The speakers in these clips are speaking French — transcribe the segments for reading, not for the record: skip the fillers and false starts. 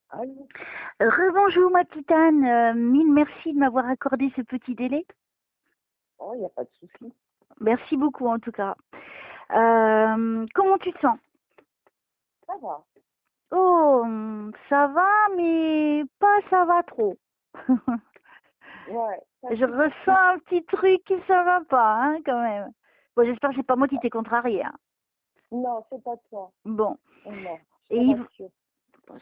Allô? Rebonjour ma petite Anne, mille merci de m'avoir accordé ce petit délai. Oh, il n'y a pas de souci. Merci beaucoup en tout cas. Comment tu te sens? Ça va. Oh, ça va, mais pas ça va trop. Ouais, c'est un Je petit peu ressens triste. un petit truc qui ça va pas, hein, quand même. Bon, j'espère que c'est pas moi qui t'ai contrarié, hein. Non, c'est pas toi. Bon, Non, je et te rassure.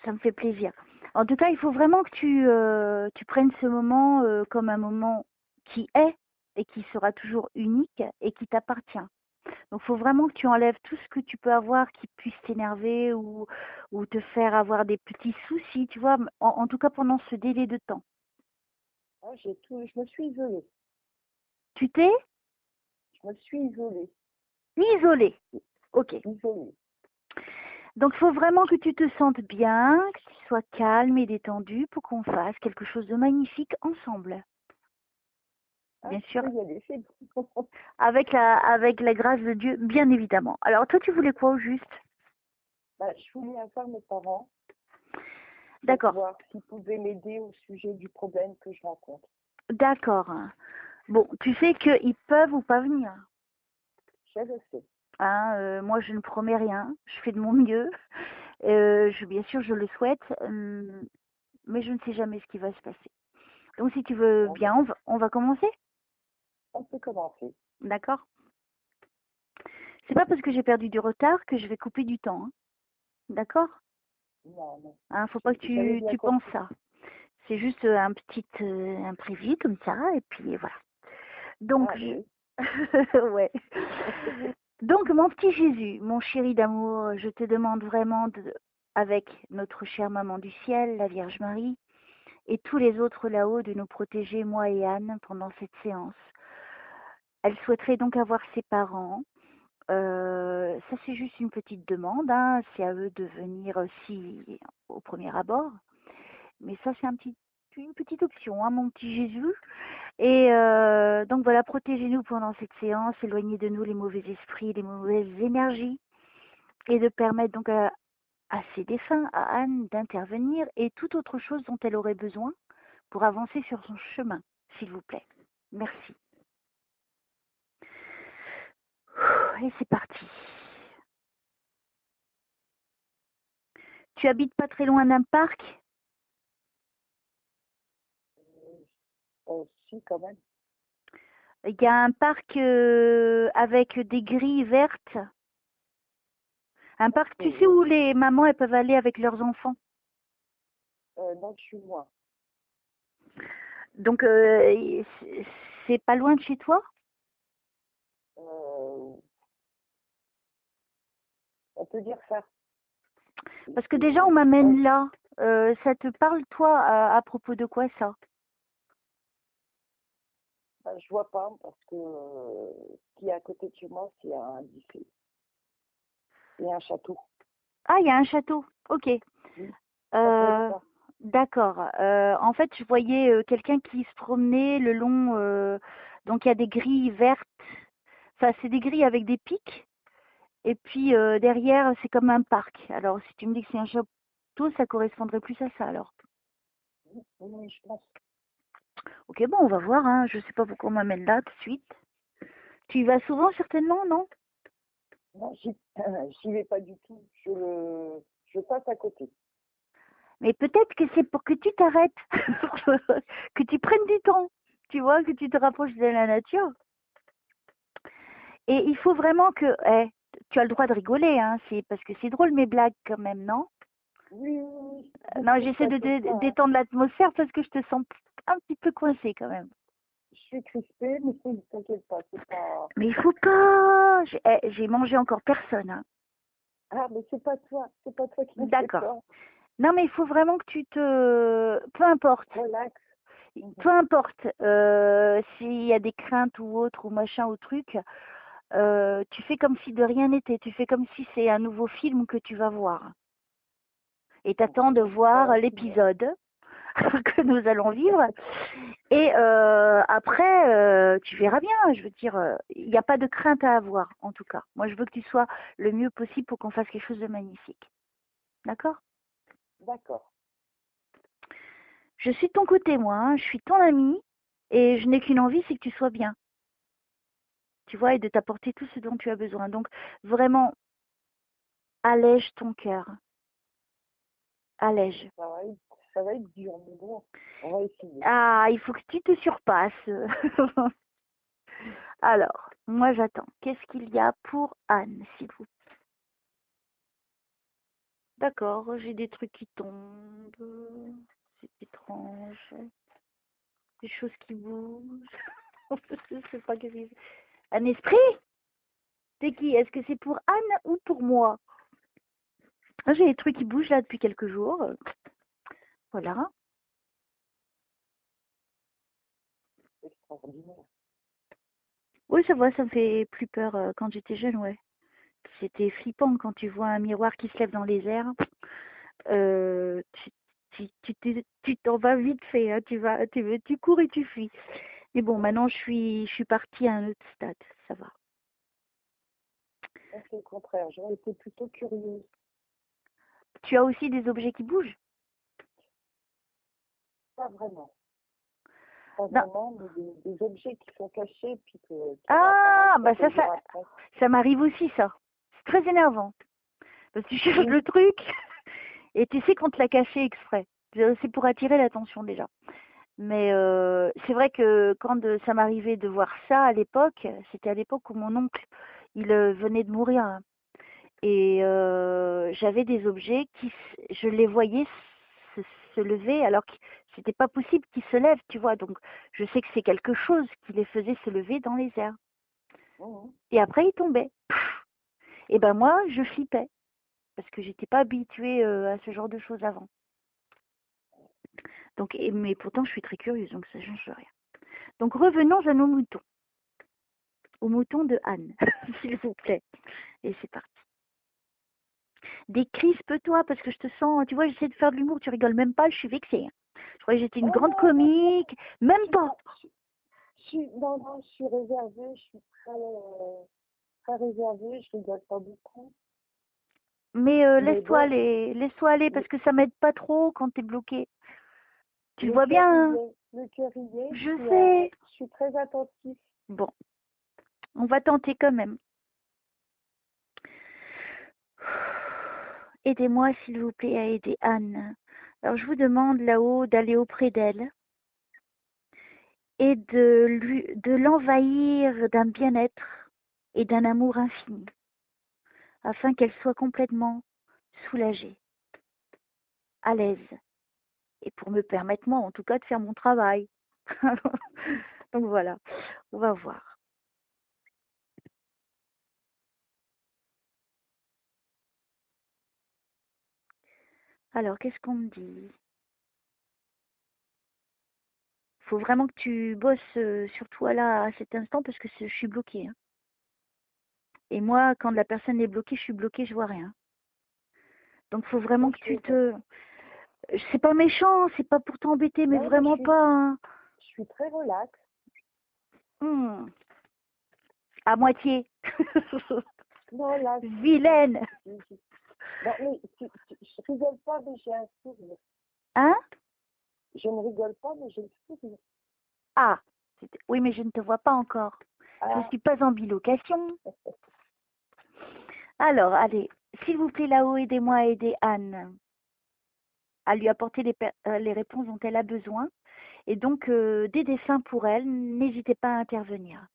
ça me fait plaisir. En tout cas, il faut vraiment que tu prennes ce moment comme un moment qui est et qui sera toujours unique et qui t'appartient. Donc, il faut vraiment que tu enlèves tout ce que tu peux avoir qui puisse t'énerver ou te faire avoir des petits soucis, tu vois, en tout cas pendant ce délai de temps. Ah, je me suis isolée. Tu t'es Je me suis isolée. isolé. Ok. Isolée. Donc, il faut vraiment que tu te sentes bien, que tu sois calme et détendu pour qu'on fasse quelque chose de magnifique ensemble. Ah, Bien tu sûr, peux y aller, c'est bon. avec la grâce de Dieu, bien évidemment. Alors, toi, tu voulais quoi au juste? Bah, je voulais avoir mes parents pour D'accord, voir s'ils pouvaient m'aider au sujet du problème que je rencontre. d'accord. Bon, tu sais qu'ils peuvent ou pas venir. Je le sais. Hein, moi, je ne promets rien. Je fais de mon mieux. Bien sûr, je le souhaite, mais je ne sais jamais ce qui va se passer. Donc, si tu veux Bon, bien, on va commencer, on peut commencer. d'accord? C'est pas parce que j'ai perdu du retard que je vais couper du temps, hein, d'accord? Non, non. Hein, faut pas que J'avais tu bien penses compris. ça. C'est juste un petit imprévu comme ça, et puis voilà. Donc, Ah, bah oui. ouais. Donc, mon petit Jésus, mon chéri d'amour, je te demande vraiment, avec notre chère maman du ciel, la Vierge Marie, et tous les autres là-haut, de nous protéger, moi et Anne, pendant cette séance. Elle souhaiterait donc avoir ses parents. Ça, c'est juste une petite demande, hein. C'est à eux de venir aussi au premier abord. Mais ça, c'est une petite option, hein, mon petit Jésus. Et donc voilà, protégez-nous pendant cette séance, éloignez de nous les mauvais esprits, les mauvaises énergies, et de permettre donc à ces défunts, à Anne, d'intervenir et toute autre chose dont elle aurait besoin pour avancer sur son chemin, s'il vous plaît. Merci. Et c'est parti. Tu habites pas très loin d'un parc? Si, quand même. Il y a un parc avec des grilles vertes. Un parc, tu sais, Oui. où les mamans elles peuvent aller avec leurs enfants. Non, je suis loin. Donc, c'est pas loin de chez toi? Euh, on peut dire ça. Parce que déjà, on Ouais, m'amène là. Ça te parle, toi, à propos de quoi ça? ben, je vois pas parce que ce qui est à côté de chez moi, c'est un lycée et un château. Ah, il y a un château. Ok. Oui, ça peut être Euh, ça. d'accord. En fait, je voyais quelqu'un qui se promenait le long. Donc, il y a des grilles vertes. Enfin, c'est des grilles avec des pics. Et puis, derrière, c'est comme un parc. Alors, si tu me dis que c'est un château, ça correspondrait plus à ça, alors. Oui, oui, je pense. Ok, bon, on va voir, hein. Je sais pas pourquoi on m'amène là tout de suite. Tu y vas souvent, certainement, non? Non, j'y vais pas du tout. Je passe à côté. Mais peut-être que c'est pour que tu t'arrêtes, que tu prennes du temps, tu vois, que tu te rapproches de la nature. Et il faut vraiment que, tu as le droit de rigoler, hein, c'est parce que c'est drôle mes blagues quand même, non? Oui, oui, oui. Non, Ne j'essaie de t'inquiète pas, hein. détendre l'atmosphère parce que je te sens un petit peu coincée quand même. Je suis crispée, mais ne t'inquiète pas, c'est pas. Mais il faut pas. J'ai mangé encore personne, hein. Ah, mais c'est pas toi qui me fais D'accord. peur. Non, mais il faut vraiment que peu importe, Relax. Mhm. peu importe s'il y a des craintes ou autre ou machin ou truc, tu fais comme si de rien n'était. Tu fais comme si c'est un nouveau film que tu vas voir. Et t'attends de Ça voir va finir. l'épisode que nous allons vivre. Et après, tu verras bien. Je veux dire, il n'y a pas de crainte à avoir, en tout cas. Moi, je veux que tu sois le mieux possible pour qu'on fasse quelque chose de magnifique. D'accord? D'accord. Je suis de ton côté, moi, hein, je suis ton amie, et je n'ai qu'une envie, c'est que tu sois bien, tu vois, et de t'apporter tout ce dont tu as besoin. Donc, vraiment, allège ton cœur, allège. Ça va être dur, mais bon, on va essayer. Ah, il faut que tu te surpasses. Alors, moi j'attends. Qu'est-ce qu'il y a pour Anne, s'il vous plaît? D'accord, j'ai des trucs qui tombent. C'est étrange. Des choses qui bougent. Je sais pas qu'est-ce que c'est. Un esprit? C'est qui? Est-ce que c'est pour Anne ou pour moi? Ah, j'ai des trucs qui bougent là depuis quelques jours. Voilà. Extraordinaire. Oui, ça va, ça me fait plus peur quand j'étais jeune, ouais. C'était flippant quand tu vois un miroir qui se lève dans les airs. Euh, tu t'en vas vite fait, hein, tu cours et tu fuis. Mais bon, maintenant je suis partie à un autre stade, ça va. Moi, c'est le contraire. J'aurais été plutôt curieuse. Tu as aussi des objets qui bougent? Pas vraiment. Pas Non. vraiment, mais des objets qui sont cachés, puis qui Ah, bah quelques jours après. ça m'arrive aussi, ça. C'est très énervant. Parce que tu cherches le truc et tu sais qu'on te l'a caché exprès. C'est pour attirer l'attention déjà. Mais c'est vrai que quand ça m'arrivait de voir ça à l'époque, c'était à l'époque où mon oncle, il venait de mourir, hein. Et j'avais des objets je les voyais se lever alors que c'était pas possible qu'ils se lèvent, tu vois. Donc je sais que c'est quelque chose qui les faisait se lever dans les airs. Et après ils tombaient. Et ben moi je flippais parce que j'étais pas habituée à ce genre de choses avant. Donc mais pourtant je suis très curieuse, donc ça change rien. Donc revenons à nos moutons. Aux moutons de Anne, s'il vous plaît. Et c'est parti. Décrispe-toi parce que je te sens, tu vois, j'essaie de faire de l'humour, tu rigoles même pas, je suis vexée, hein. Je croyais que j'étais une grande comique, même pas. Non, je suis réservée, je suis très réservée, je rigole pas beaucoup. Mais laisse-toi bon, aller parce que ça m'aide pas trop quand t'es bloqué. Tu le vois cœur bien, hein? le cœur y est, Je sais. je suis très attentive. Bon, on va tenter quand même. Aidez-moi s'il vous plaît à aider Anne. Alors je vous demande là-haut d'aller auprès d'elle et de l'envahir d'un bien-être et d'un amour infini, afin qu'elle soit complètement soulagée, à l'aise, et pour me permettre, moi, en tout cas, de faire mon travail. Donc voilà, on va voir. Alors, qu'est-ce qu'on me dit? Il faut vraiment que tu bosses sur toi là, à cet instant, parce que je suis bloquée, hein. Et moi, quand la personne est bloquée, je suis bloquée, je vois rien. Donc, il faut vraiment que tu te... C'est pas méchant, c'est pas pour t'embêter, mais vraiment pas, hein. Je suis très relax. À moitié. Non, là, Vilaine. Non, mais je rigole pas, mais j'ai un sourire. Hein? Je ne rigole pas, mais j'ai un sourire. Ah, oui, mais je ne te vois pas encore. Je ne suis pas en bilocation. Alors, allez, s'il vous plaît, là-haut, aidez-moi à aider Anne à lui apporter les réponses dont elle a besoin. Et donc, des dessins pour elle, n'hésitez pas à intervenir.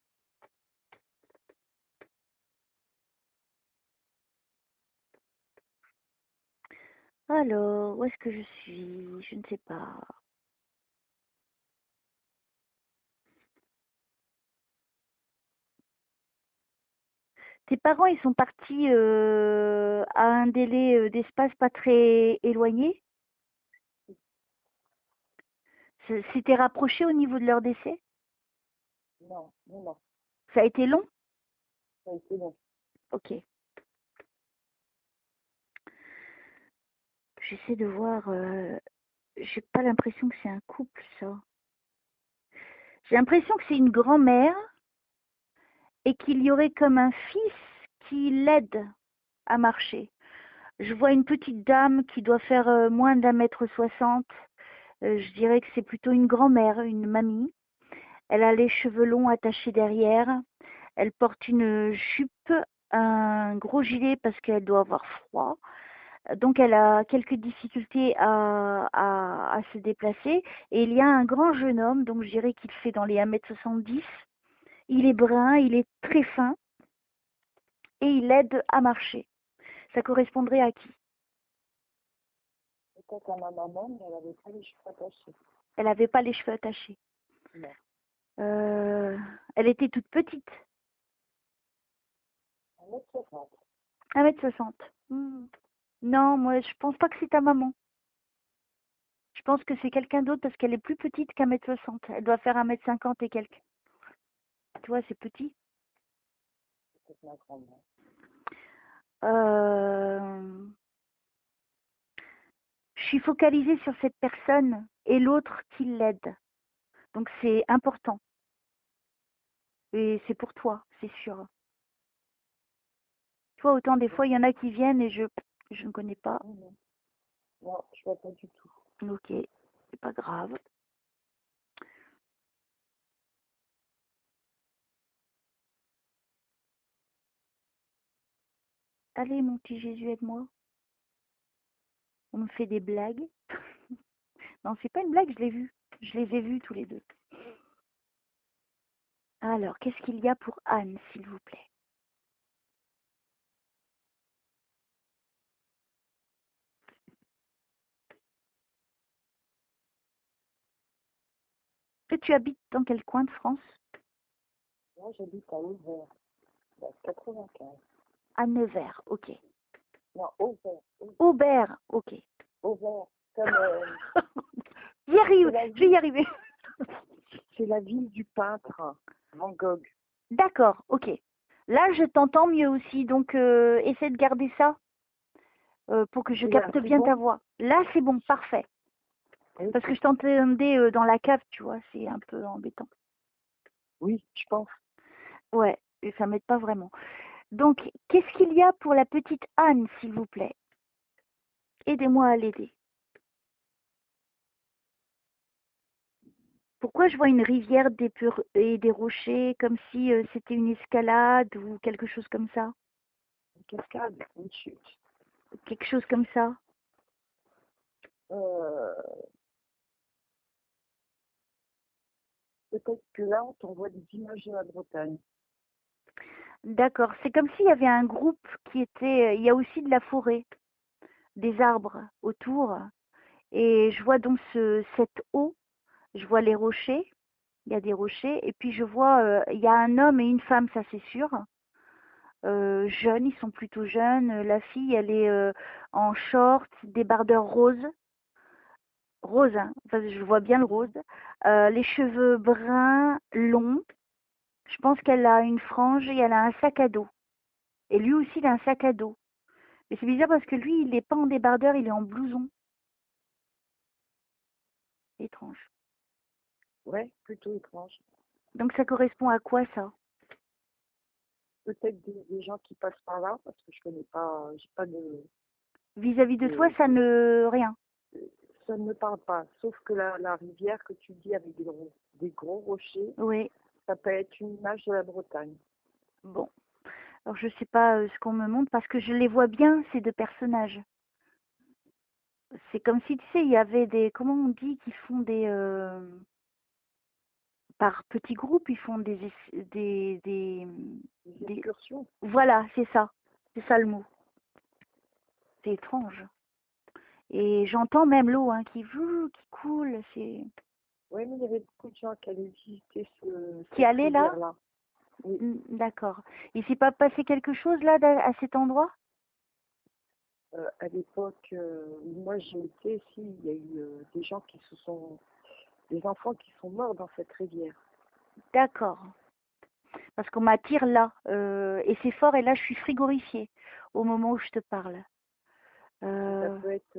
Alors, où est-ce que je suis? Je ne sais pas. Tes parents, ils sont partis à un délai d'espace pas très éloigné? C'était rapproché au niveau de leur décès? Non, non, non. Ça a été long? Ça a été long. Ok. J'essaie de voir. J'ai pas l'impression que c'est un couple, ça. J'ai l'impression que c'est une grand-mère et qu'il y aurait comme un fils qui l'aide à marcher. Je vois une petite dame qui doit faire moins d'1,60 m, Je dirais que c'est plutôt une grand-mère, une mamie. Elle a les cheveux longs attachés derrière. Elle porte une jupe, un gros gilet parce qu'elle doit avoir froid. Donc elle a quelques difficultés à se déplacer. Et il y a un grand jeune homme, donc je dirais qu'il fait dans les 1,70 m. Il est brun, il est très fin et il l'aide à marcher. Ça correspondrait à qui? Peut-être à ma maman, mais elle avait pas les cheveux attachés. Elle n'avait pas les cheveux attachés. Non. Elle était toute petite, 1,60 m. 1,60 m. Non, moi je pense pas que c'est ta maman. Je pense que c'est quelqu'un d'autre parce qu'elle est plus petite qu'1,60 m. Elle doit faire 1,50 m et quelques. Tu vois, c'est petit. C'est ma grand-mère. Je suis focalisée sur cette personne et l'autre qui l'aide. Donc c'est important. Et c'est pour toi, c'est sûr. Tu vois, autant des fois, il y en a qui viennent et je ne connais pas. Non, non, je vois pas du tout. Ok, c'est pas grave. Allez, mon petit Jésus, aide-moi. On me fait des blagues. Non, c'est pas une blague, je l'ai vu. Je les ai vus tous les deux. Alors, qu'est-ce qu'il y a pour Anne, s'il vous plaît? Que tu habites dans quel coin de France? Moi, j'habite à Auvers, dans 95. À Nevers, ok. Non, Auvers. Aubert, ok. Auvers, comme J'y arrive, c'est la je vais y ville, arriver. c'est la ville du peintre Van Gogh. D'accord, ok. Là, je t'entends mieux aussi, donc essaie de garder ça pour que je Et là, capte c'est bien ta bon? voix. Là, c'est bon, parfait. Ok. Parce que je t'entendais dans la cave, tu vois, c'est un peu embêtant. Oui, je pense. Ouais, et ça m'aide pas vraiment. Donc, qu'est-ce qu'il y a pour la petite Anne, s'il vous plaît? Aidez-moi à l'aider. Pourquoi je vois une rivière et des rochers comme si c'était une escalade ou quelque chose comme ça? Une cascade, une chute. Quelque chose comme ça. Euh, Peut-être que là, on t'envoie des images de la Bretagne. D'accord. C'est comme s'il y avait un groupe qui était. Il y a aussi de la forêt, des arbres autour. Et je vois donc cette eau. Je vois les rochers. Il y a des rochers. Et puis je vois, il y a un homme et une femme, ça c'est sûr. Jeunes, ils sont plutôt jeunes. La fille, elle est en short, débardeur rose. Rose, hein. Enfin, je vois bien le rose. Les cheveux bruns, longs. Je pense qu'elle a une frange et elle a un sac à dos. Et lui aussi, il a un sac à dos. Mais c'est bizarre parce que lui, il n'est pas en débardeur, il est en blouson. Étrange. Ouais, plutôt étrange. Donc ça correspond à quoi ça? Peut-être des gens qui passent par là, parce que je connais pas, j'ai pas Vis-à-vis de toi, de- ça ne... Rien. ça ne me parle pas. Sauf que la rivière que tu dis avec des gros rochers, Oui. ça peut être une image de la Bretagne. Bon. Alors je sais pas ce qu'on me montre parce que je les vois bien, ces deux personnages. C'est comme si, tu sais, il y avait des... Comment on dit qui font des... par petits groupes, ils font Des des... excursions. Voilà, c'est ça. C'est ça le mot. C'est étrange. Et j'entends même l'eau hein, qui coule. C'est... Oui, mais il y avait beaucoup de gens qui allaient visiter Qui cette allait là? rivière-là. Oui, D'accord. Il s'est pas passé quelque chose là à cet endroit? à l'époque où moi j'ai été, si, il y a eu des gens des enfants qui sont morts dans cette rivière. D'accord. Parce qu'on m'attire là. Et c'est fort et là je suis frigorifiée au moment où je te parle. Et ça Euh, peut être,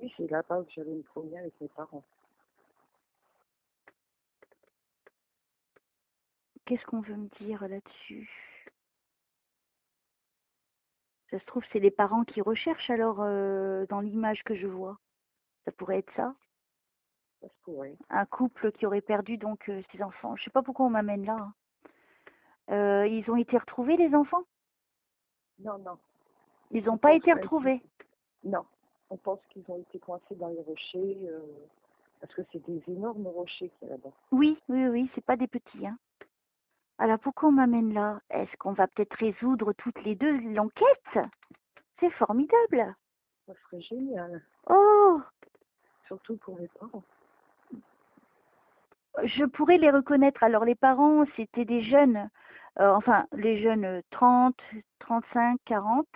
oui, c'est là-bas que j'avais une promenade avec mes parents. Qu'est-ce qu'on veut me dire là-dessus? Ça se trouve c'est les parents qui recherchent alors dans l'image que je vois. Ça pourrait être ça. Ça se pourrait. Un couple qui aurait perdu donc ses enfants. Je sais pas pourquoi on m'amène là, hein. Ils ont été retrouvés, les enfants? Non, non. Ils On n'ont pas pense été pas qu'ils... retrouvés. Non. On pense qu'ils ont été coincés dans les rochers, parce que c'est des énormes rochers qu'il y a là-bas. Oui, oui, oui, c'est pas des petits, hein. Alors pourquoi on m'amène là? Est-ce qu'on va peut-être résoudre toutes les deux l'enquête? C'est formidable. Ça serait génial. Oh, Surtout pour les parents. je pourrais les reconnaître. Alors les parents, c'était des jeunes, enfin les jeunes 30, 35, 40.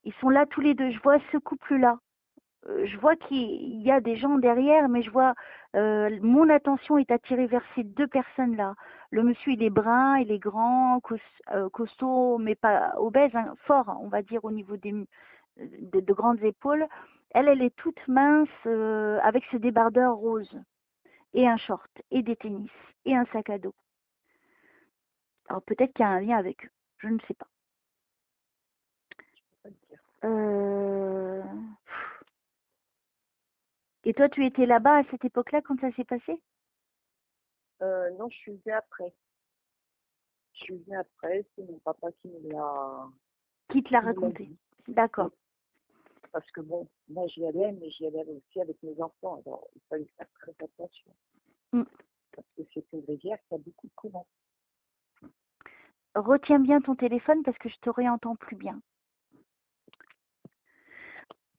Ils sont là tous les deux. Je vois ce couple-là. Je vois qu'il y a des gens derrière, mais je vois mon attention est attirée vers ces deux personnes-là. Le monsieur, il est brun, il est grand, costaud, mais pas obèse, hein, fort, hein, on va dire, au niveau de grandes épaules. Elle est toute mince, avec ce débardeur rose, et un short, et des tennis, et un sac à dos. Alors peut-être qu'il y a un lien avec eux, je ne sais pas. Pas le dire. Euh... Et toi, tu étais là-bas à cette époque-là quand ça s'est passé? Non, je suis venue après. Je suis venue après, c'est mon papa qui me l'a Qui te l'a dit. raconté? D'accord. Oui. Parce que bon, moi j'y allais, mais j'y allais aussi avec mes enfants. Alors il fallait faire très attention. Mm. Parce que c'est une rivière qui a beaucoup de courant. Retiens bien ton téléphone parce que je te réentends plus bien.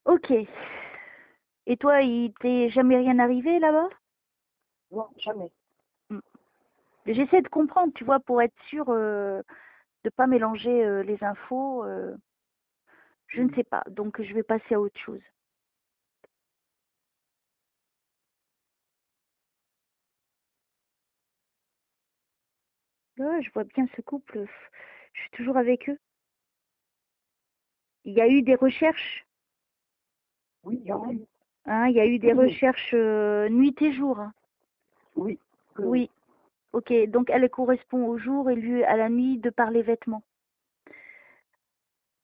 Ok. Et toi, il t'est jamais rien arrivé là-bas? Non, jamais. Mm. J'essaie de comprendre, tu vois, pour être sûre de pas mélanger les infos. Je ne sais pas. Donc, je vais passer à autre chose. Ouais, je vois bien ce couple. Je suis toujours avec eux. Il y a eu des recherches. Oui, il y en a eu. Hein, il y a eu des Oui. recherches nuit et jour, hein. Oui. Oui. Ok. Donc, elle correspond au jour et lui à la nuit de par les vêtements.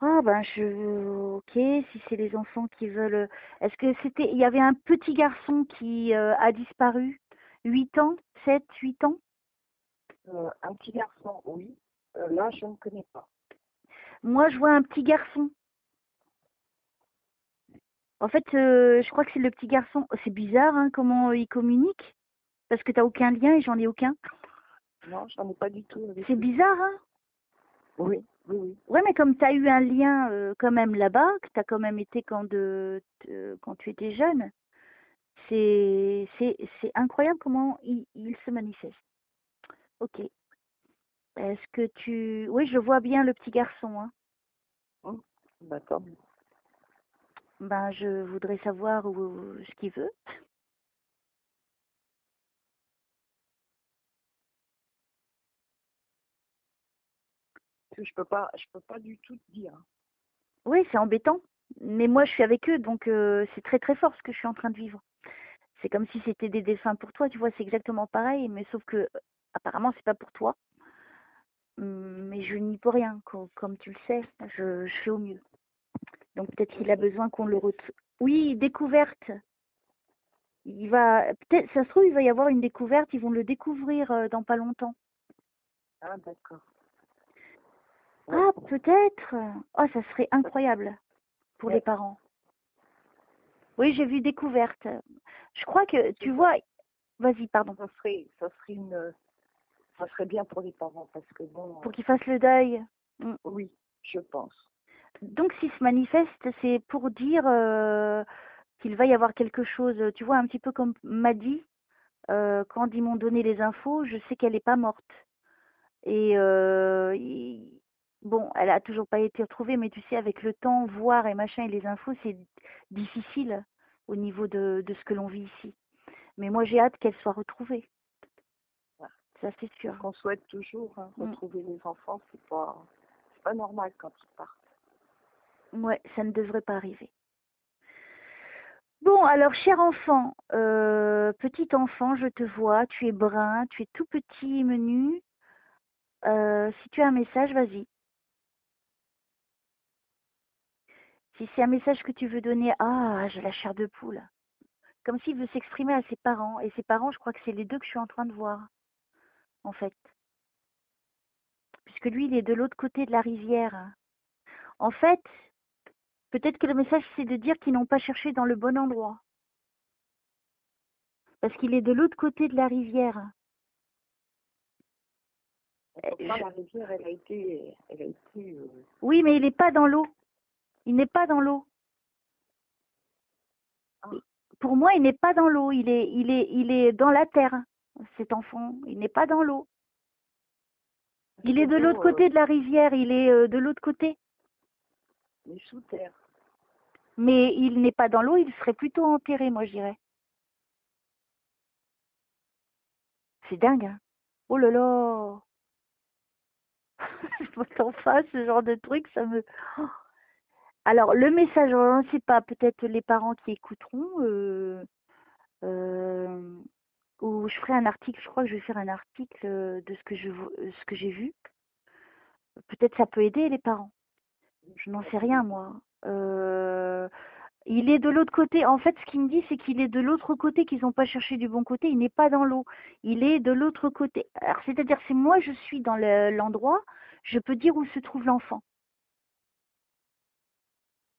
Ah ben ok, si c'est les enfants qui veulent. Est-ce que c'était. Il y avait un petit garçon qui a disparu. 8 ans, 7, 8 ans. Un petit garçon, oui. Là, je ne connais pas. Moi, je vois un petit garçon. En fait, je crois que c'est le petit garçon. C'est bizarre, hein, comment il communique. Parce que t'as aucun lien et j'en ai aucun. Non, j'en ai pas du tout avec C'est eux. bizarre, hein. Oui, oui, oui. Ouais, mais comme tu as eu un lien quand même là-bas, que tu as quand même été quand tu étais jeune, c'est incroyable comment il se manifeste. Ok. Est-ce que tu... Oui, je vois bien le petit garçon, hein. D'accord. Ben, je voudrais savoir ce qu'il veut. Je peux pas du tout te dire. Oui, c'est embêtant. Mais moi, je suis avec eux, donc c'est très très fort ce que je suis en train de vivre. C'est comme si c'était des défunts pour toi, tu vois, c'est exactement pareil, mais sauf que apparemment, c'est pas pour toi. Mais je n'y peux rien, comme tu le sais, je fais au mieux. Donc peut-être qu'il a besoin qu'on le retrouve. Oui, découverte. Il va, peut-être, ça se trouve, il va y avoir une découverte, ils vont le découvrir dans pas longtemps. Ah, d'accord. Ah, peut-être. Oh, ça serait incroyable pour les Ouais. parents. Oui, j'ai vu découverte. Je crois que, tu vois, vas-y, pardon, Ça serait bien pour les parents parce que bon, pour qu'ils fassent le deuil. Mm. oui, je pense. Donc, s'il se manifeste, c'est pour dire qu'il va y avoir quelque chose, tu vois, un petit peu comme m'a dit, quand ils m'ont donné les infos, je sais qu'elle n'est pas morte. Et bon, elle a toujours pas été retrouvée, mais tu sais, avec le temps, voir et machin et les infos, c'est difficile au niveau de ce que l'on vit ici. Mais moi, j'ai hâte qu'elle soit retrouvée. Voilà. Ça, c'est C'est sûr. ce qu'on souhaite toujours, hein, Mm. retrouver les enfants, c'est pas normal quand ils partent. Ouais, ça ne devrait pas arriver. Bon, alors, cher enfant, petit enfant, je te vois, tu es brun, tu es tout petit, menu. Si tu as un message, vas-y. Si c'est un message que tu veux donner, ah, j'ai la chair de poule. Comme s'il veut s'exprimer à ses parents. Et ses parents, je crois que c'est les deux que je suis en train de voir, en fait. Puisque lui, il est de l'autre côté de la rivière. En fait, peut-être que le message, c'est de dire qu'ils n'ont pas cherché dans le bon endroit. Parce qu'il est de l'autre côté de la rivière. Pourtant, la rivière, elle a été Oui, mais il n'est pas dans l'eau. Il n'est pas dans l'eau. Ah. Pour moi, il n'est pas dans l'eau. Il est dans la terre, cet enfant. Il n'est pas dans l'eau. Il est de l'autre côté de la rivière. Il est de l'autre côté. Mais sous terre. Mais il n'est pas dans l'eau. Il serait plutôt enterré, moi, je dirais. C'est dingue, hein. Oh là là. T'en face, ce genre de truc, ça me... Oh. Alors, le message, je ne sais pas, peut-être les parents qui écouteront, ou je ferai un article, je crois que je vais faire un article de ce que j'ai vu. Peut-être ça peut aider les parents. Je n'en sais rien, moi. Il est de l'autre côté. En fait, ce qu'il me dit, c'est qu'il est de l'autre côté, qu'ils n'ont pas cherché du bon côté. Il n'est pas dans l'eau. Il est de l'autre côté. Alors, c'est-à-dire, si moi je suis dans l'endroit, je peux dire où se trouve l'enfant.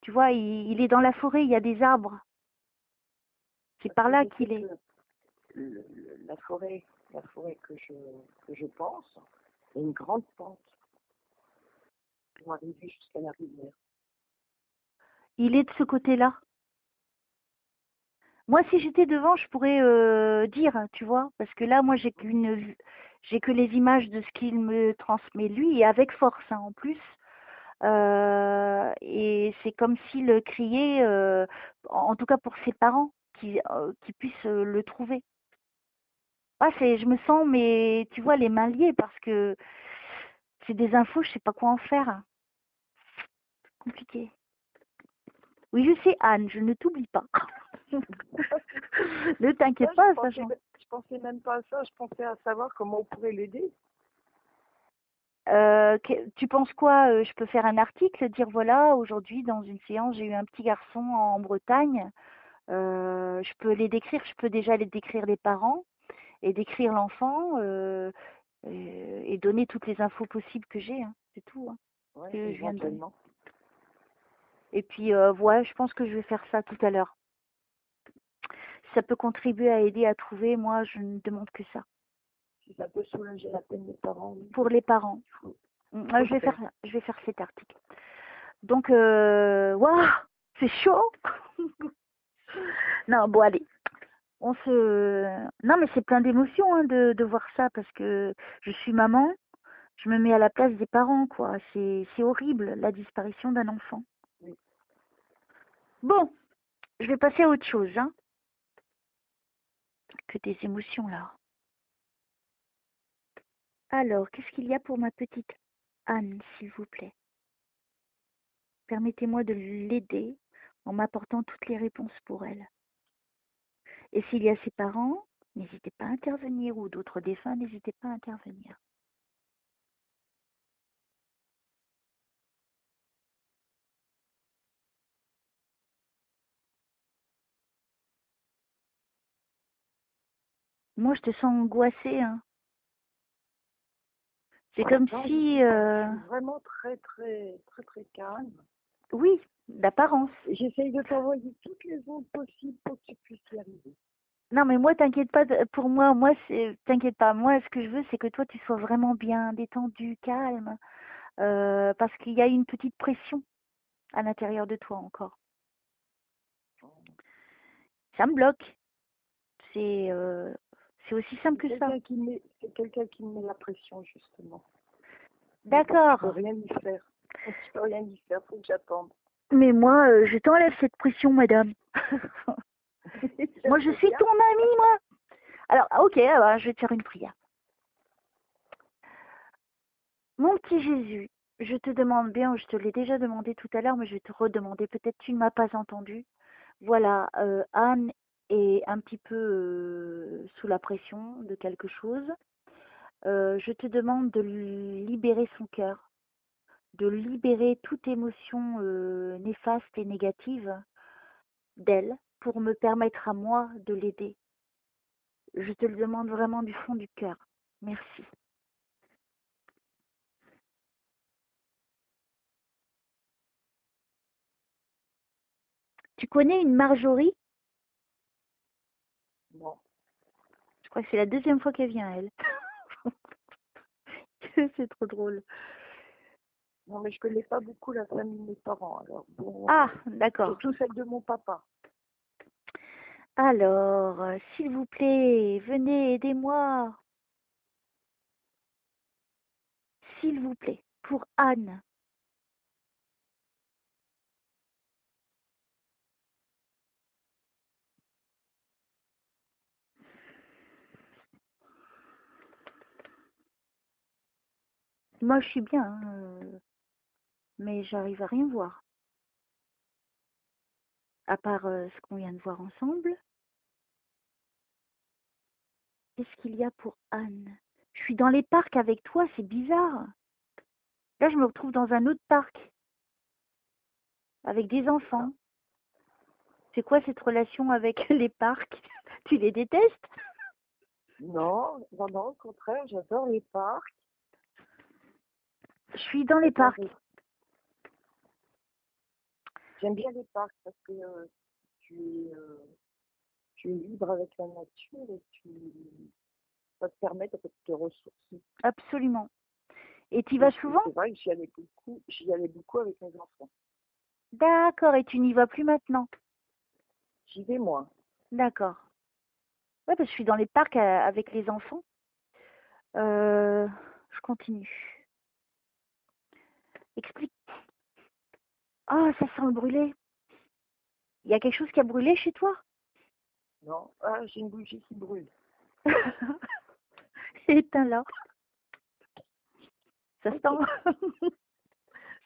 Tu vois, il est dans la forêt, il y a des arbres. C'est par là qu'il est. La forêt que je pense, il y a une grande pente pour arriver jusqu'à la rivière. Il est de ce côté-là. Moi, si j'étais devant, je pourrais dire, tu vois, parce que là, moi, j'ai que les images de ce qu'il me transmet lui, et avec force, hein, en plus. Et c'est comme s'il criait, en tout cas pour ses parents, qui puissent le trouver. Ah, je me sens, mais tu vois, les mains liées, parce que c'est des infos, je sais pas quoi en faire. Compliqué. Oui, je sais, Anne, je ne t'oublie pas. Ne t'inquiète pas, sachant. Je pensais même pas à ça, je pensais à savoir comment on pourrait l'aider. Tu penses quoi? Je peux faire un article, dire voilà, aujourd'hui dans une séance, j'ai eu un petit garçon en Bretagne. Je peux les décrire, je peux déjà les décrire les parents et décrire l'enfant et donner toutes les infos possibles que j'ai, hein. C'est tout, hein, Ouais, que je viens de donner. éventuellement. Et puis, ouais, je pense que je vais faire ça tout à l'heure. Si ça peut contribuer à aider à trouver, moi, je ne demande que ça. Si ça peut soulager la peine des parents. Pour les parents. Je vais faire cet article. Donc, waouh, c'est chaud. Non, bon, allez. Non, mais c'est plein d'émotions, hein, de voir ça, parce que je suis maman, je me mets à la place des parents, quoi. C'est horrible, la disparition d'un enfant. Oui. Bon, je vais passer à autre chose, hein, que des émotions, là. Alors, qu'est-ce qu'il y a pour ma petite Anne, s'il vous plaît? Permettez-moi de l'aider en m'apportant toutes les réponses pour elle. Et s'il y a ses parents, n'hésitez pas à intervenir, ou d'autres défunts, n'hésitez pas à intervenir. Moi, je te sens angoissée, hein. C'est comme si... Je suis vraiment très, très, très, très calme. Oui, d'apparence. J'essaye de t'envoyer toutes les ondes possibles pour que tu puisses y arriver. Non, mais moi, t'inquiète pas, pour moi, t'inquiète pas. Moi, ce que je veux, c'est que toi, tu sois vraiment bien détendu, calme, parce qu'il y a une petite pression à l'intérieur de toi encore. Ça me bloque. C'est aussi simple que ça. C'est quelqu'un qui me met la pression, justement. D'accord. Je peux rien y faire. Je peux rien y faire, faut que j'attende. Mais moi, je t'enlève cette pression, madame. Moi, je suis ton amie, moi. Alors, ok, alors, je vais te faire une prière. Mon petit Jésus, je te demande bien, je te l'ai déjà demandé tout à l'heure, mais je vais te redemander, peut-être tu ne m'as pas entendu. Voilà, Anne est un petit peu sous la pression de quelque chose. Je te demande de libérer son cœur, de libérer toute émotion néfaste et négative d'elle pour me permettre à moi de l'aider. Je te le demande vraiment du fond du cœur. Merci. Tu connais une Marjorie? Non. Je crois que c'est la deuxième fois qu'elle vient, elle. C'est trop drôle. Non, mais je connais pas beaucoup la famille de mes parents. Alors, bon, Ah, d'accord. surtout celle de mon papa. Alors, s'il vous plaît, venez, aidez-moi. S'il vous plaît, pour Anne. Moi, je suis bien, hein, mais j'arrive à rien voir. À part ce qu'on vient de voir ensemble. Qu'est-ce qu'il y a pour Anne? Je suis dans les parcs avec toi, c'est bizarre. Là, je me retrouve dans un autre parc avec des enfants. C'est quoi cette relation avec les parcs? Tu les détestes? Non, non, non, au contraire, j'adore les parcs. Je suis dans les parcs. J'aime bien les parcs parce que tu es, euh, tu es libre avec la nature et ça te permet de te ressourcer. Absolument. Et tu y vas souvent? C'est vrai que j'y allais beaucoup avec mes enfants. D'accord, et tu n'y vas plus maintenant? J'y vais moins. D'accord. Ouais, parce que je suis dans les parcs avec les enfants. Je continue. Explique. Ah, ça sent le brûlé. Il y a quelque chose qui a brûlé chez toi? Non, ah, j'ai une bougie qui brûle. Éteins-la. Ça sent.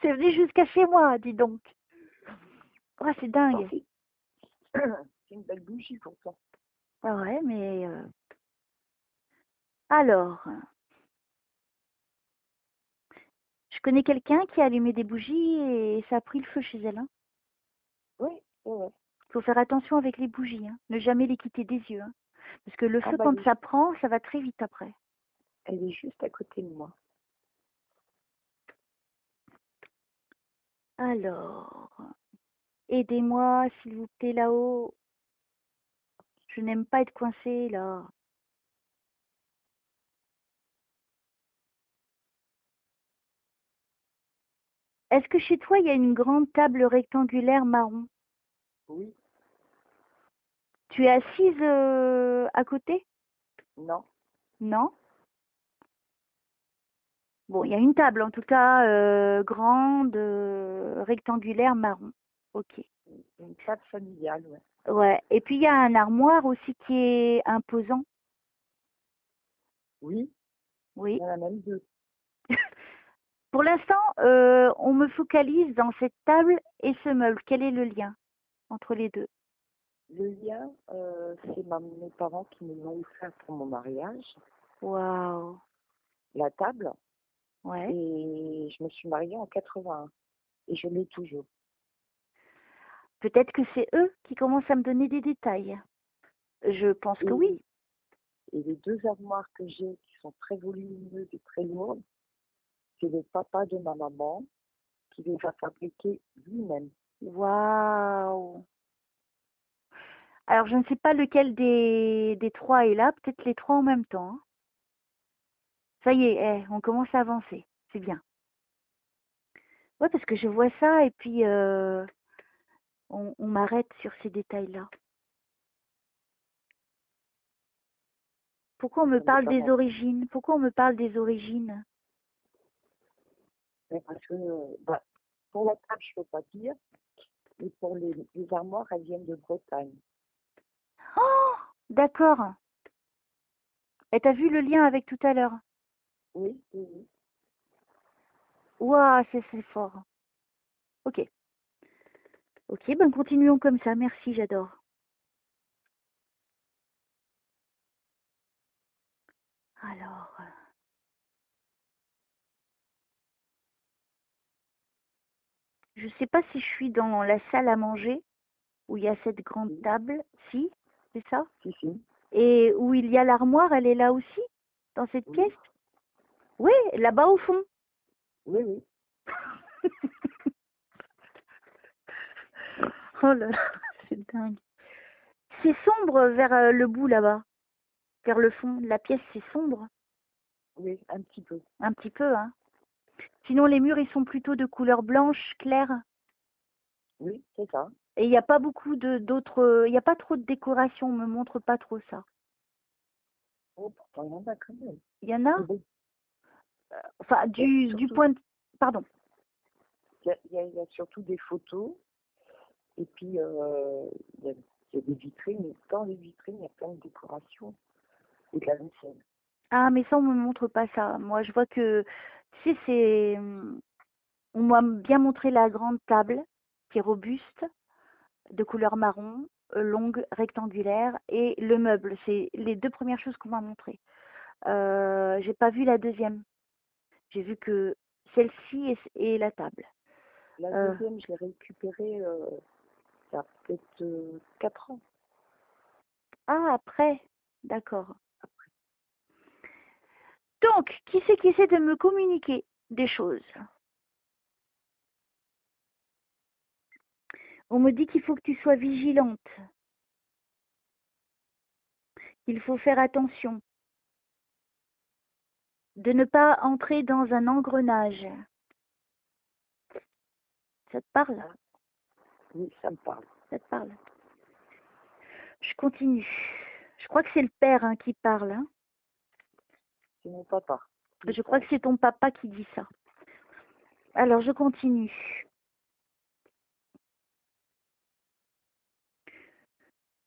C'est venu jusqu'à chez moi, dis donc. Oh, c'est dingue. C'est une belle bougie pourtant. Ah ouais, mais... Alors, je connais quelqu'un qui a allumé des bougies et ça a pris le feu chez elle. Hein. Oui, oui. Faut faire attention avec les bougies. Hein. Ne jamais les quitter des yeux. Hein. Parce que le feu, bah, quand ça prend, ça va très vite après. elle est juste à côté de moi. Alors, aidez-moi, s'il vous plaît, là-haut. Je n'aime pas être coincée, là. Est-ce que chez toi, il y a une grande table rectangulaire marron? Oui. Tu es assise à côté? Non. Non? Bon, il y a une table, en tout cas, grande, rectangulaire, marron. Ok. Une table familiale, ouais. Ouais. Et puis, il y a un armoire aussi qui est imposant. Oui, Oui. il y en a même deux. Pour l'instant, on me focalise dans cette table et ce meuble. Quel est le lien entre les deux? Le lien, c'est mes parents qui me l'ont offert pour mon mariage, Waouh. la table, Ouais. et je me suis mariée en 81, et je l'ai toujours. Peut-être que c'est eux qui commencent à me donner des détails. Je pense que oui. Et les deux armoires que j'ai, qui sont très volumineuses et très lourdes, c'est le papa de ma maman qui les a fabriquées lui-même. Waouh. Alors, je ne sais pas lequel des trois est là. Peut-être les trois en même temps. Hein. Ça y est, on commence à avancer. C'est bien. Ouais, parce que je vois ça et puis on m'arrête sur ces détails-là. Pourquoi on me parle des origines? Pourquoi on me parle des origines? Parce que pour la table, je ne peux pas dire, mais pour les armoires, elles viennent de Bretagne. Oh, d'accord. Et t'as vu le lien avec tout à l'heure? Oui, oui, oui. Waouh, c'est fort. Ok. Ok, ben continuons comme ça. Merci, j'adore. Alors, Je ne sais pas si je suis dans la salle à manger, où il y a cette grande Si, table. Si, c'est ça? si. Et où il y a l'armoire, elle est là aussi, dans cette Oui, pièce? Oui, là-bas au fond. oui. Oh là là, c'est dingue. C'est sombre vers le bout là-bas, vers le fond. La pièce, c'est sombre, Oui, un petit peu. un petit peu, hein. Sinon, les murs, ils sont plutôt de couleur blanche, claire. Oui, c'est ça. Et il n'y a pas beaucoup d'autres, il n'y a pas trop de décoration, on me montre pas trop ça. Oh, pourtant, il y en a quand même. Il y en a? Mais bon, Enfin, il y a du surtout, point de... Pardon. il y a surtout des photos. Et puis, il y a des vitrines. Et dans les vitrines, il y a plein de décorations et de la vaisselle. Ah, mais ça, on me montre pas ça. Moi, je vois que, tu sais, c'est... On m'a bien montré la grande table, qui est robuste, de couleur marron, longue, rectangulaire, et le meuble. C'est les deux premières choses qu'on m'a montrées. J'ai pas vu la deuxième. J'ai vu que celle-ci et la table. La Euh, deuxième, je l'ai récupérée il y a peut-être 4 ans. ah, après. D'accord. Donc, qui c'est qui essaie de me communiquer des choses? On me dit qu'il faut que tu sois vigilante, qu'il faut faire attention, de ne pas entrer dans un engrenage. Ça te parle? Oui, ça me parle. Ça te parle? Je continue. Je crois que c'est le père hein, qui parle. Hein. C'est mon papa. Je crois que c'est ton papa qui dit ça. Alors, je continue.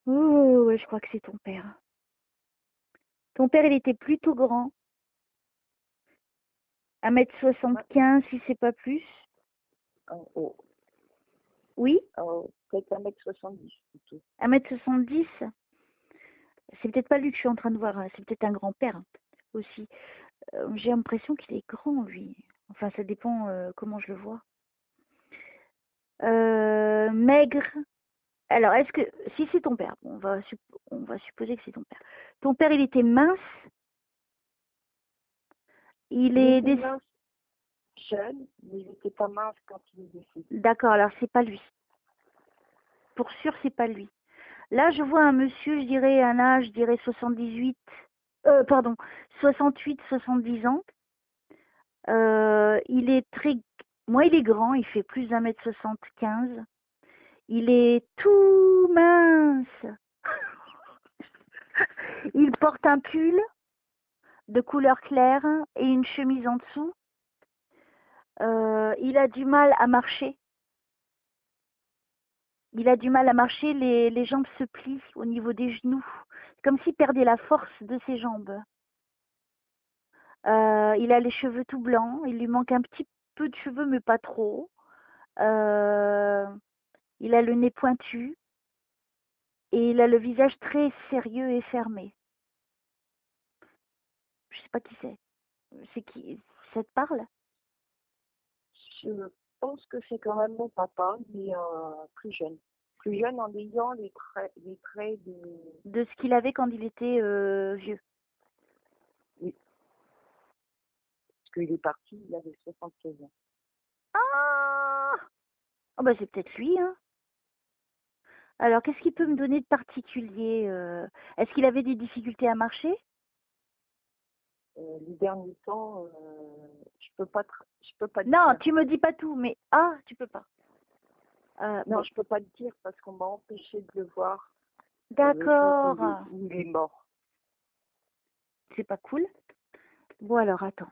Oh, ouais, je crois que c'est ton père. Ton père, il était plutôt grand. 1,75 m si c'est pas plus. Oh, Oui, peut-être 1,70 m plutôt. 1,70 m. C'est peut-être pas lui que je suis en train de voir. Hein. C'est peut-être un grand-père hein, aussi. J'ai l'impression qu'il est grand, lui. Enfin, ça dépend comment je le vois. Maigre. Alors, est-ce que... Si c'est ton père, bon, on va supposer que c'est ton père. Ton père, il était mince. Il Il est... était mince, jeune, mais il n'était pas mince quand il est décédé. D'accord, alors c'est pas lui. Pour sûr, c'est pas lui. Là, je vois un monsieur, je dirais un âge, je dirais 78... pardon, 68, 70 ans. Il est très... Moi, il est grand, il fait plus d'1,75 m. Il est tout mince. Il porte un pull de couleur claire et une chemise en dessous. Il a du mal à marcher. Il a du mal à marcher, les jambes se plient au niveau des genoux, comme s'il perdait la force de ses jambes. Il a les cheveux tout blancs, il lui manque un petit peu de cheveux, mais pas trop. Il a le nez pointu et il a le visage très sérieux et fermé. Je sais pas qui c'est. C'est qui? Ça te parle? Je pense que c'est quand même mon papa, mais plus jeune. Plus jeune en ayant les traits de... De ce qu'il avait quand il était vieux. Oui, parce qu'il est parti, il avait 76 ans. Ah oh bah c'est peut-être lui, hein. Alors, qu'est-ce qu'il peut me donner de particulier Est-ce qu'il avait des difficultés à marcher? Les derniers temps, je peux pas te Non, dire. tu me dis pas tout, mais ah, tu peux pas. Non, Bon, je peux pas te dire parce qu'on m'a empêché de le voir le jour d'accord. où il est mort. C'est pas cool. Bon, alors, attends.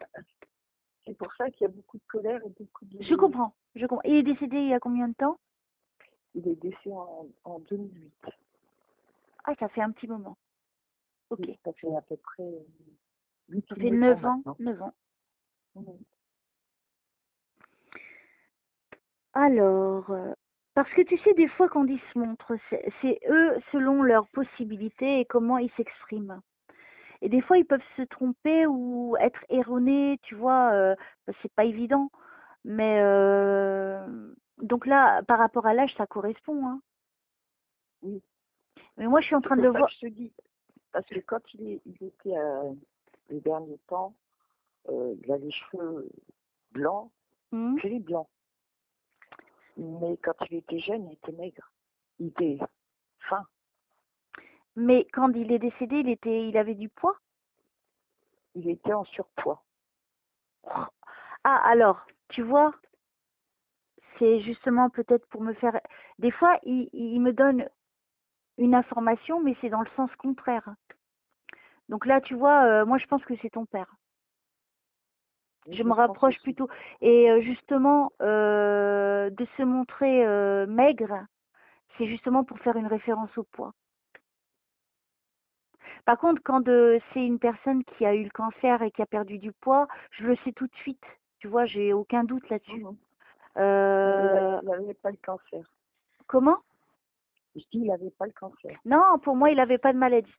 C'est pour ça qu'il y a beaucoup de colère et beaucoup de... Je comprends, je comprends. Il est décédé il y a combien de temps? Il est décédé en 2008. Ah, ça fait un petit moment. Ok. Oui, ça fait à peu près 8 Ça ou fait 9 ans 9 ans. maintenant. 9 ans. Mhm. Alors, parce que tu sais, des fois, quand ils se montrent, c'est eux selon leurs possibilités et comment ils s'expriment. Et des fois, ils peuvent se tromper ou être erronés, tu vois, c'est pas évident. Mais Donc là, par rapport à l'âge, ça correspond, hein. Oui. Mais moi, je suis en train de C'est le pour ça voir. que je te dis, parce que quand il était les derniers temps, il a les cheveux blancs, Hmm. très blancs. Mais quand il était jeune, il était maigre. Il était fin. Mais quand il est décédé, il avait du poids? Il était en surpoids. Ah, alors, tu vois, c'est justement peut-être pour me faire. Des fois, il me donne une information, mais c'est dans le sens contraire. Donc là, tu vois, moi, je pense que c'est ton père. Je me pense rapproche aussi. plutôt. Et justement, de se montrer maigre, c'est justement pour faire une référence au poids. Par contre, quand c'est une personne qui a eu le cancer et qui a perdu du poids, je le sais tout de suite. Tu vois, j'ai aucun doute là-dessus. Mhm. Euh, Il n'avait pas le cancer. Comment? Je dis, il n'avait pas le cancer. Non, pour moi, il n'avait pas de maladie.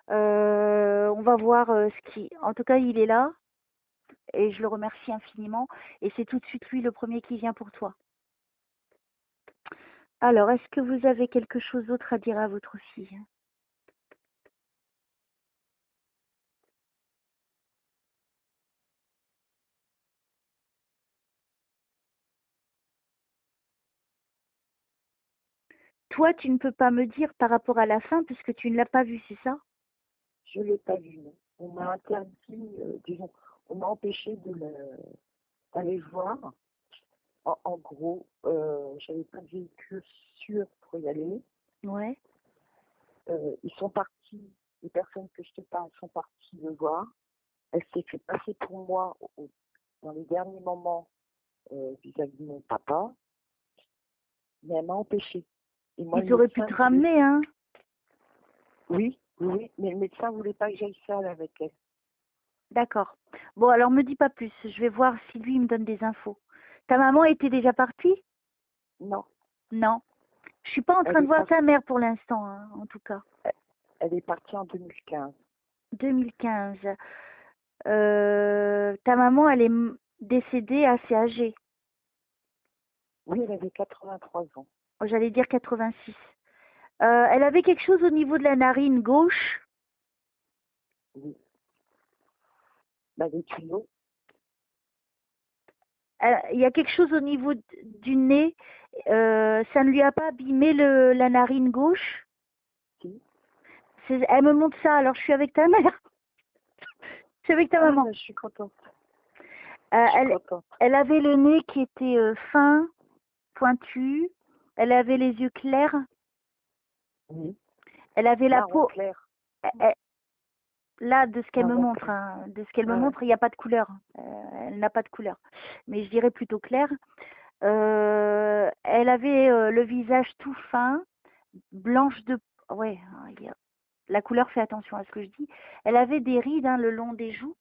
On va voir ce qui. En tout cas, il est là et je le remercie infiniment. Et c'est tout de suite lui le premier qui vient pour toi. Alors, est-ce que vous avez quelque chose d'autre à dire à votre fille? Toi, tu ne peux pas me dire par rapport à la fin puisque tu ne l'as pas vu, c'est ça? Je ne l'ai pas vu, non. On m'a interdit, disons, on m'a empêché d'aller voir. En gros, j'avais pas de véhicule sûr pour y aller. Ouais. Ils sont partis, les personnes que je te parle sont parties le voir. Elle s'est fait passer pour moi dans les derniers moments vis-à-vis de mon papa, mais elle m'a empêché. Et moi, le Ils auraient pu médecin te voulait... ramener, hein? Oui, oui, mais le médecin voulait pas que j'aille seule avec elle. D'accord. Bon, alors me dis pas plus. Je vais voir si lui il me donne des infos. Ta maman était déjà partie? Non, Non. Je suis pas en elle train de est, voir par- ta mère pour l'instant, hein, en tout cas. elle est partie en 2015. 2015. Ta maman, elle est décédée assez âgée. Oui, elle avait 83 ans. Oh, j'allais dire 86. Elle avait quelque chose au niveau de la narine gauche. Oui. Bah, les tuyaux, Il y a quelque chose au niveau du nez. Ça ne lui a pas abîmé la narine gauche. si. Elle me montre ça, alors je suis avec ta mère. Je suis avec ta Ah, maman. bah, je suis contente. Euh, Je suis elle, contente. elle avait le nez qui était fin, pointu. Elle avait les yeux clairs. Oui. Elle avait la Marron peau. clair. Là, de ce qu'elle me Marron montre, clair. hein, de ce qu'elle me Ouais, ouais. montre, il n'y a pas de couleur. Elle n'a pas de couleur. Mais je dirais plutôt clair. Elle avait le visage tout fin, blanche de... Ouais, la couleur fait attention à ce que je dis. Elle avait des rides hein, le long des joues.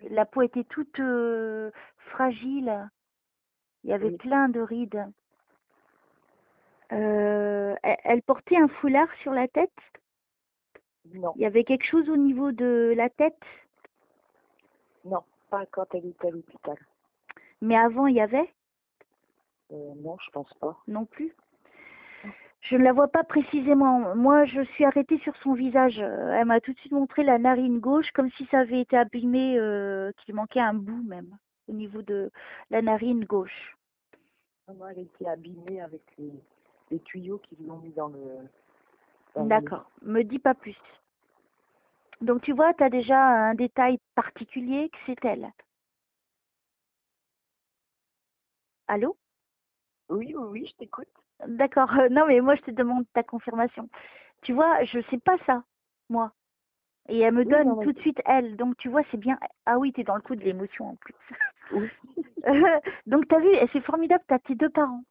La peau était toute fragile. Il y avait Oui. plein de rides. Elle portait un foulard sur la tête. Non, Il y avait quelque chose au niveau de la tête. non, pas quand elle était à l'hôpital. Mais avant, il y avait Non, je pense pas. non plus. Je ne la vois pas précisément. Moi, je suis arrêtée sur son visage. Elle m'a tout de suite montré la narine gauche, comme si ça avait été abîmé, qu'il manquait un bout même, au niveau de la narine gauche. Maman, elle était abîmée avec les tuyaux qu'ils l'ont mis dans le nez. D'accord. Me dis pas plus. Donc, tu vois, tu as déjà un détail particulier que c'est elle. Allô? Oui, oui, oui, je t'écoute. D'accord. Non, mais moi, je te demande ta confirmation. Tu vois, je sais pas ça, moi. Et elle me Oui, donne non, mais tout de suite elle. Donc, tu vois, c'est bien. Ah oui, tu es dans le coup de l'émotion en plus. oui. Donc, tu as vu, et c'est formidable, tu as tes deux parents.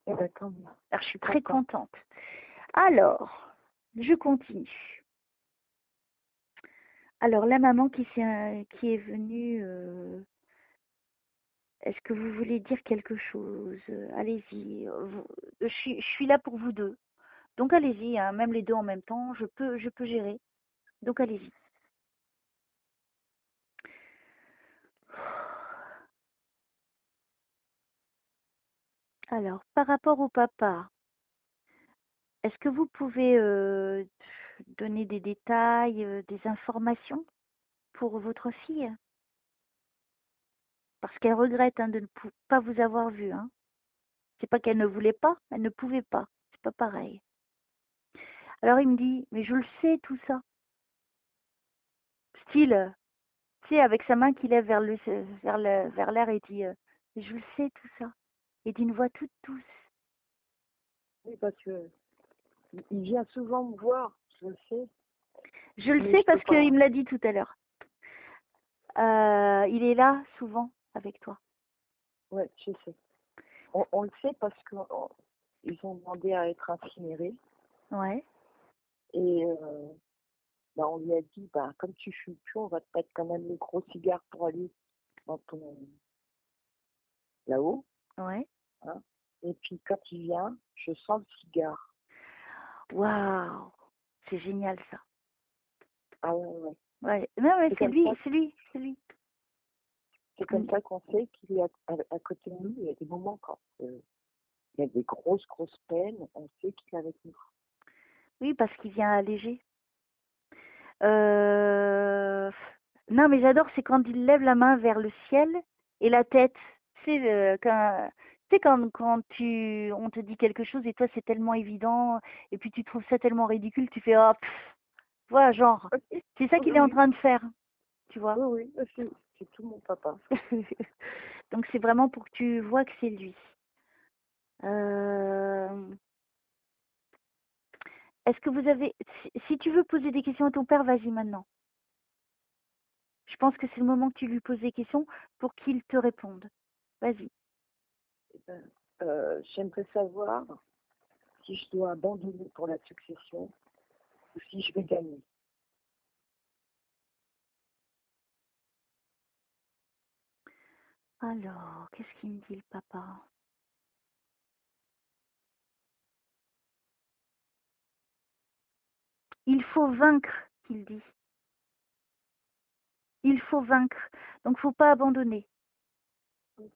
Eh ben, tant mieux. Alors, je suis très Content. contente. Alors, je continue. Alors, la maman qui est venue, est-ce que vous voulez dire quelque chose? Allez-y. Je suis là pour vous deux. Donc, allez-y, hein, même les deux en même temps, je peux gérer. Donc, allez-y. Alors, par rapport au papa, est-ce que vous pouvez donner des détails, des informations pour votre fille? Parce qu'elle regrette hein, de ne pas vous avoir vu. Hein. C'est pas qu'elle ne voulait pas, elle ne pouvait pas. C'est pas pareil. Alors il me dit, mais je le sais tout ça. Style, tu sais, avec sa main qu'il lève vers l'air et dit, je le sais tout ça. Et d'une voix toute douce. Oui, parce que il vient souvent me voir, je le sais. Je le Mais sais je peux parce pas. qu'il me l'a dit tout à l'heure. Il est là souvent avec toi. Ouais, je sais. On le sait parce qu'ils ont demandé à être incinérés. Ouais. Et on lui a dit, comme tu fumes plus, on va te mettre quand même le gros cigare pour aller dans ton là-haut. Ouais. Hein. Et puis quand il vient, je sens le cigare. Waouh, c'est génial ça. Ah ouais. Ouais. Non, mais C'est c'est comme lui, ça. c'est lui, c'est lui. C'est comme ça qu'on sait qu'il est à côté de nous. Il y a des moments quand il y a des grosses peines, on sait qu'il est avec nous. Oui, parce qu'il vient alléger. Non, mais j'adore, c'est quand il lève la main vers le ciel et la tête. Quand on te dit quelque chose et toi c'est tellement évident et puis tu trouves ça tellement ridicule, tu fais oh, voilà, genre. C'est ça qu'il est en Oui, train de faire, tu vois. oui, c'est tout mon papa. Donc c'est vraiment pour que tu vois que c'est lui. Est-ce que vous avez... Si tu veux poser des questions à ton père, vas-y maintenant. Je pense que c'est le moment que tu lui poses des questions pour qu'il te réponde. Vas-y. J'aimerais savoir si je dois abandonner pour la succession ou si je vais gagner. Alors, qu'est-ce qu'il me dit le papa? Il faut vaincre, qu'il dit. Il faut vaincre. Donc, faut pas abandonner. Okay.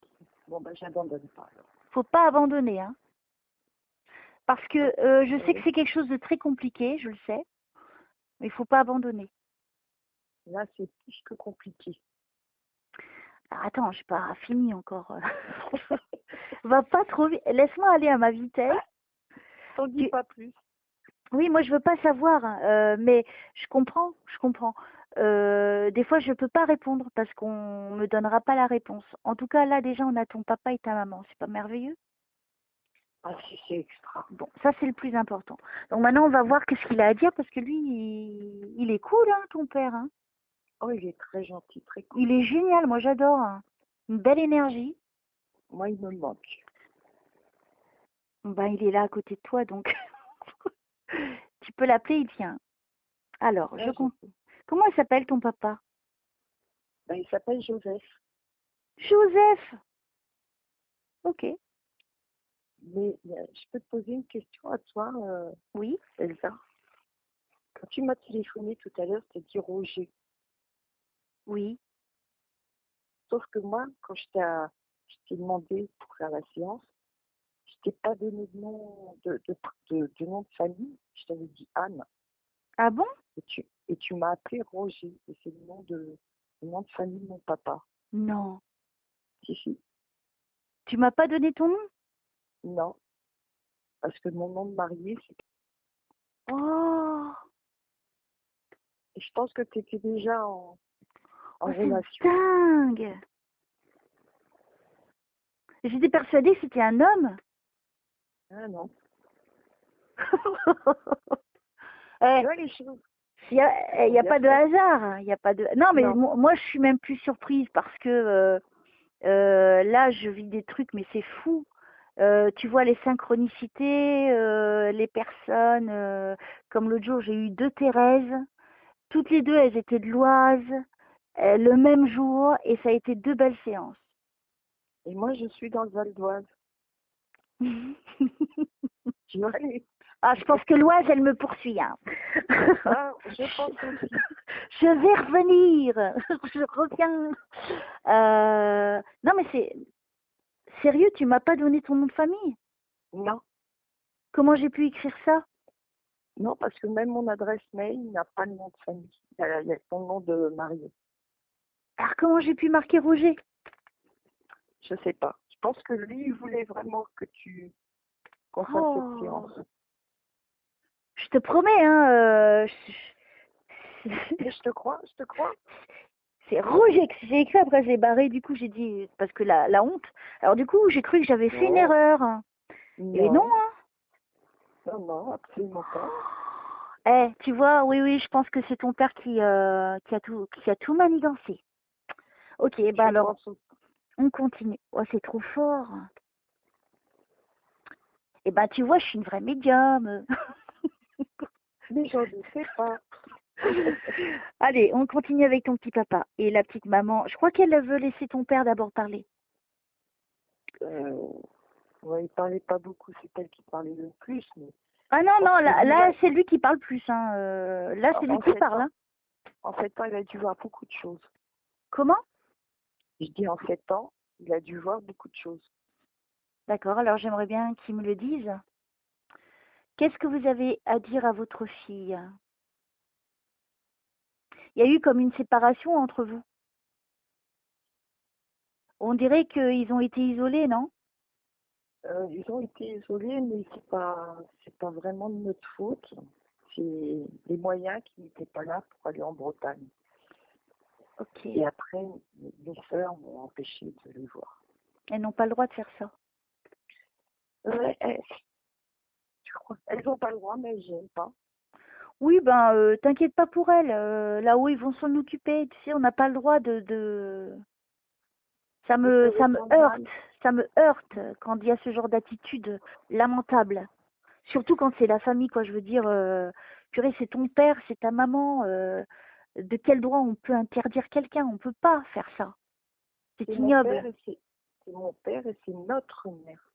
Bon, j'abandonne pas alors. Faut pas abandonner, hein. Parce que je sais que c'est quelque chose de très compliqué, je le sais. Mais il faut pas abandonner. Là, c'est plus que compliqué. Alors, attends, je n'ai pas fini encore. Va pas trop vite. Laisse-moi aller à ma vitesse. T'en dis pas plus. Oui, moi je veux pas savoir, hein, mais je comprends. Des fois je peux pas répondre parce qu'on me donnera pas la réponse. En tout cas, là déjà on a ton papa et ta maman, c'est pas merveilleux? Ah si, c'est extra. Bon, ça c'est le plus important. Donc maintenant on va voir qu'est-ce qu'il a à dire parce que lui il est cool, hein, ton père, hein. Oh, il est très gentil, très cool. Il est génial, moi j'adore, hein. Une belle énergie. Moi, il me manque. Ben il est là à côté de toi donc tu peux l'appeler, il vient. Alors, Là, comment il s'appelle ton papa? il s'appelle Joseph. Joseph. Ok. Mais je peux te poser une question à toi, Oui. Elsa. Quand tu m'as téléphoné tout à l'heure, tu as dit Roger. Oui. Sauf que moi, quand je t'ai demandé pour faire la séance, je t'ai pas donné de nom de nom de famille. Je t'avais dit Anne. Ah bon? Et tu m'as appelé Roger. Et c'est le nom de famille de mon papa. Non. Si. Tu m'as pas donné ton nom? Non. Parce que mon nom de mariée, c'est... Oh, Et je pense que tu étais déjà en relation. c'est dingue. J'étais persuadée que c'était un homme. Ah non. Eh, Tu vois les choses. il n'y a pas de hasard. Hein. Il y a pas de... Non, mais Non. moi, je suis même plus surprise parce que là, je vis des trucs, mais c'est fou. Tu vois les synchronicités, les personnes. Comme l'autre jour, j'ai eu 2 Thérèse. Toutes les deux, elles étaient de l'Oise, le même jour, et ça a été 2 belles séances. Et moi, je suis dans le Val d'Oise. Tu vois Ah, je pense que l'Oise, elle me poursuit. Hein. Ah, je pense aussi. Je vais revenir. Je reviens. Non, mais Sérieux, tu m'as pas donné ton nom de famille? Non, Comment j'ai pu écrire ça? non, parce que même mon adresse mail n'a pas le nom de famille. Il y a ton nom de marié. Alors comment j'ai pu marquer Roger? Je sais pas. Je pense que lui, il voulait vraiment qu'on fasse cette Oh, séance. je te promets, hein, Mais je te crois, je te crois. c'est Roger que j'ai écrit, après j'ai barré, du coup j'ai dit, parce que la honte. Alors du coup j'ai cru que j'avais fait une Non, erreur. Et non, non, hein. non, non, absolument pas. Eh, tu vois, oui, oui, je pense que c'est ton père qui a tout manigancé. Ok, bah Je alors, pense aussi. on continue. Oh, c'est trop fort. Eh ben, tu vois, je suis une vraie médium. Mais je ne sais pas. Allez, on continue avec ton petit papa et la petite maman. Je crois qu'elle veut laisser ton père d'abord parler. Ouais, il parlait pas beaucoup, c'est elle qui parlait le plus, mais Ah je non, pense non, que lui, là c'est lui qui parle plus. Hein. Là, c'est lui en qui fait, parle. Hein. en 7 ans, il a dû voir beaucoup de choses. Comment? Je dis en 7 ans, il a dû voir beaucoup de choses. D'accord, alors j'aimerais bien qu'il me le dise. Qu'est-ce que vous avez à dire à votre fille? Il y a eu comme une séparation entre vous. On dirait qu'ils ont été isolés, non? Ils ont été isolés, mais c'est pas vraiment de notre faute. C'est les moyens qui n'étaient pas là pour aller en Bretagne. Ok. Et après, mes sœurs m'ont empêché de les voir. Elles n'ont pas le droit de faire ça. Ouais, je crois. Elles n'ont pas le droit, mais elles gênent pas. Oui, ben, t'inquiète pas pour elles. Là-haut, ils vont s'en occuper. Tu sais, on n'a pas le droit de... Ça De me, pleurer ça me sans heurte. mal. Ça me heurte quand il y a ce genre d'attitude lamentable. Surtout quand c'est la famille, quoi. Je veux dire, purée, c'est ton père, c'est ta maman. De quel droit on peut interdire quelqu'un? On peut pas faire ça. C'est C'est mon père ignoble. et c'est mon père et c'est notre mère.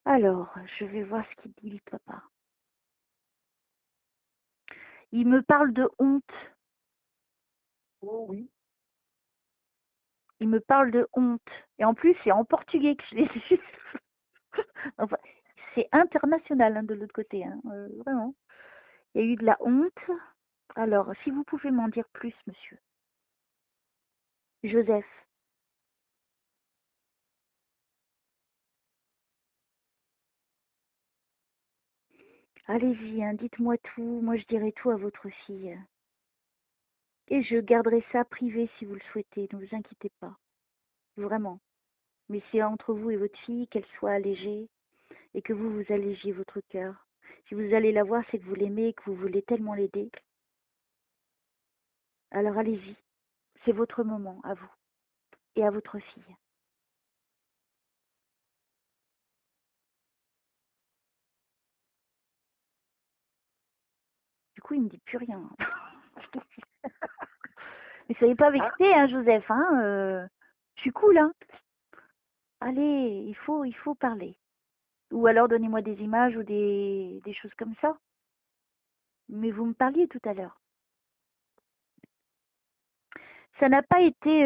Alors, je vais voir ce qu'il dit, le papa. Il me parle de honte. Oh oui. Il me parle de honte. Et en plus, c'est en portugais que je l'ai lu. Enfin, c'est international hein, de l'autre côté, hein, vraiment. Il y a eu de la honte. Alors, si vous pouvez m'en dire plus, monsieur. Joseph. Allez-y, hein, dites-moi tout. Moi, je dirai tout à votre fille. Et je garderai ça privé si vous le souhaitez. Ne vous inquiétez pas. Vraiment. Mais c'est entre vous et votre fille qu'elle soit allégée et que vous vous allégiez votre cœur. Si vous allez la voir, c'est que vous l'aimez et que vous voulez tellement l'aider. Alors allez-y. C'est votre moment à vous et à votre fille. Du coup, il me dit plus rien. Mais soyez pas Ah, vexé, hein, Joseph. Hein, je suis cool, hein. Allez, il faut parler. Ou alors donnez-moi des images ou des choses comme ça. Mais vous me parliez tout à l'heure. Ça n'a pas été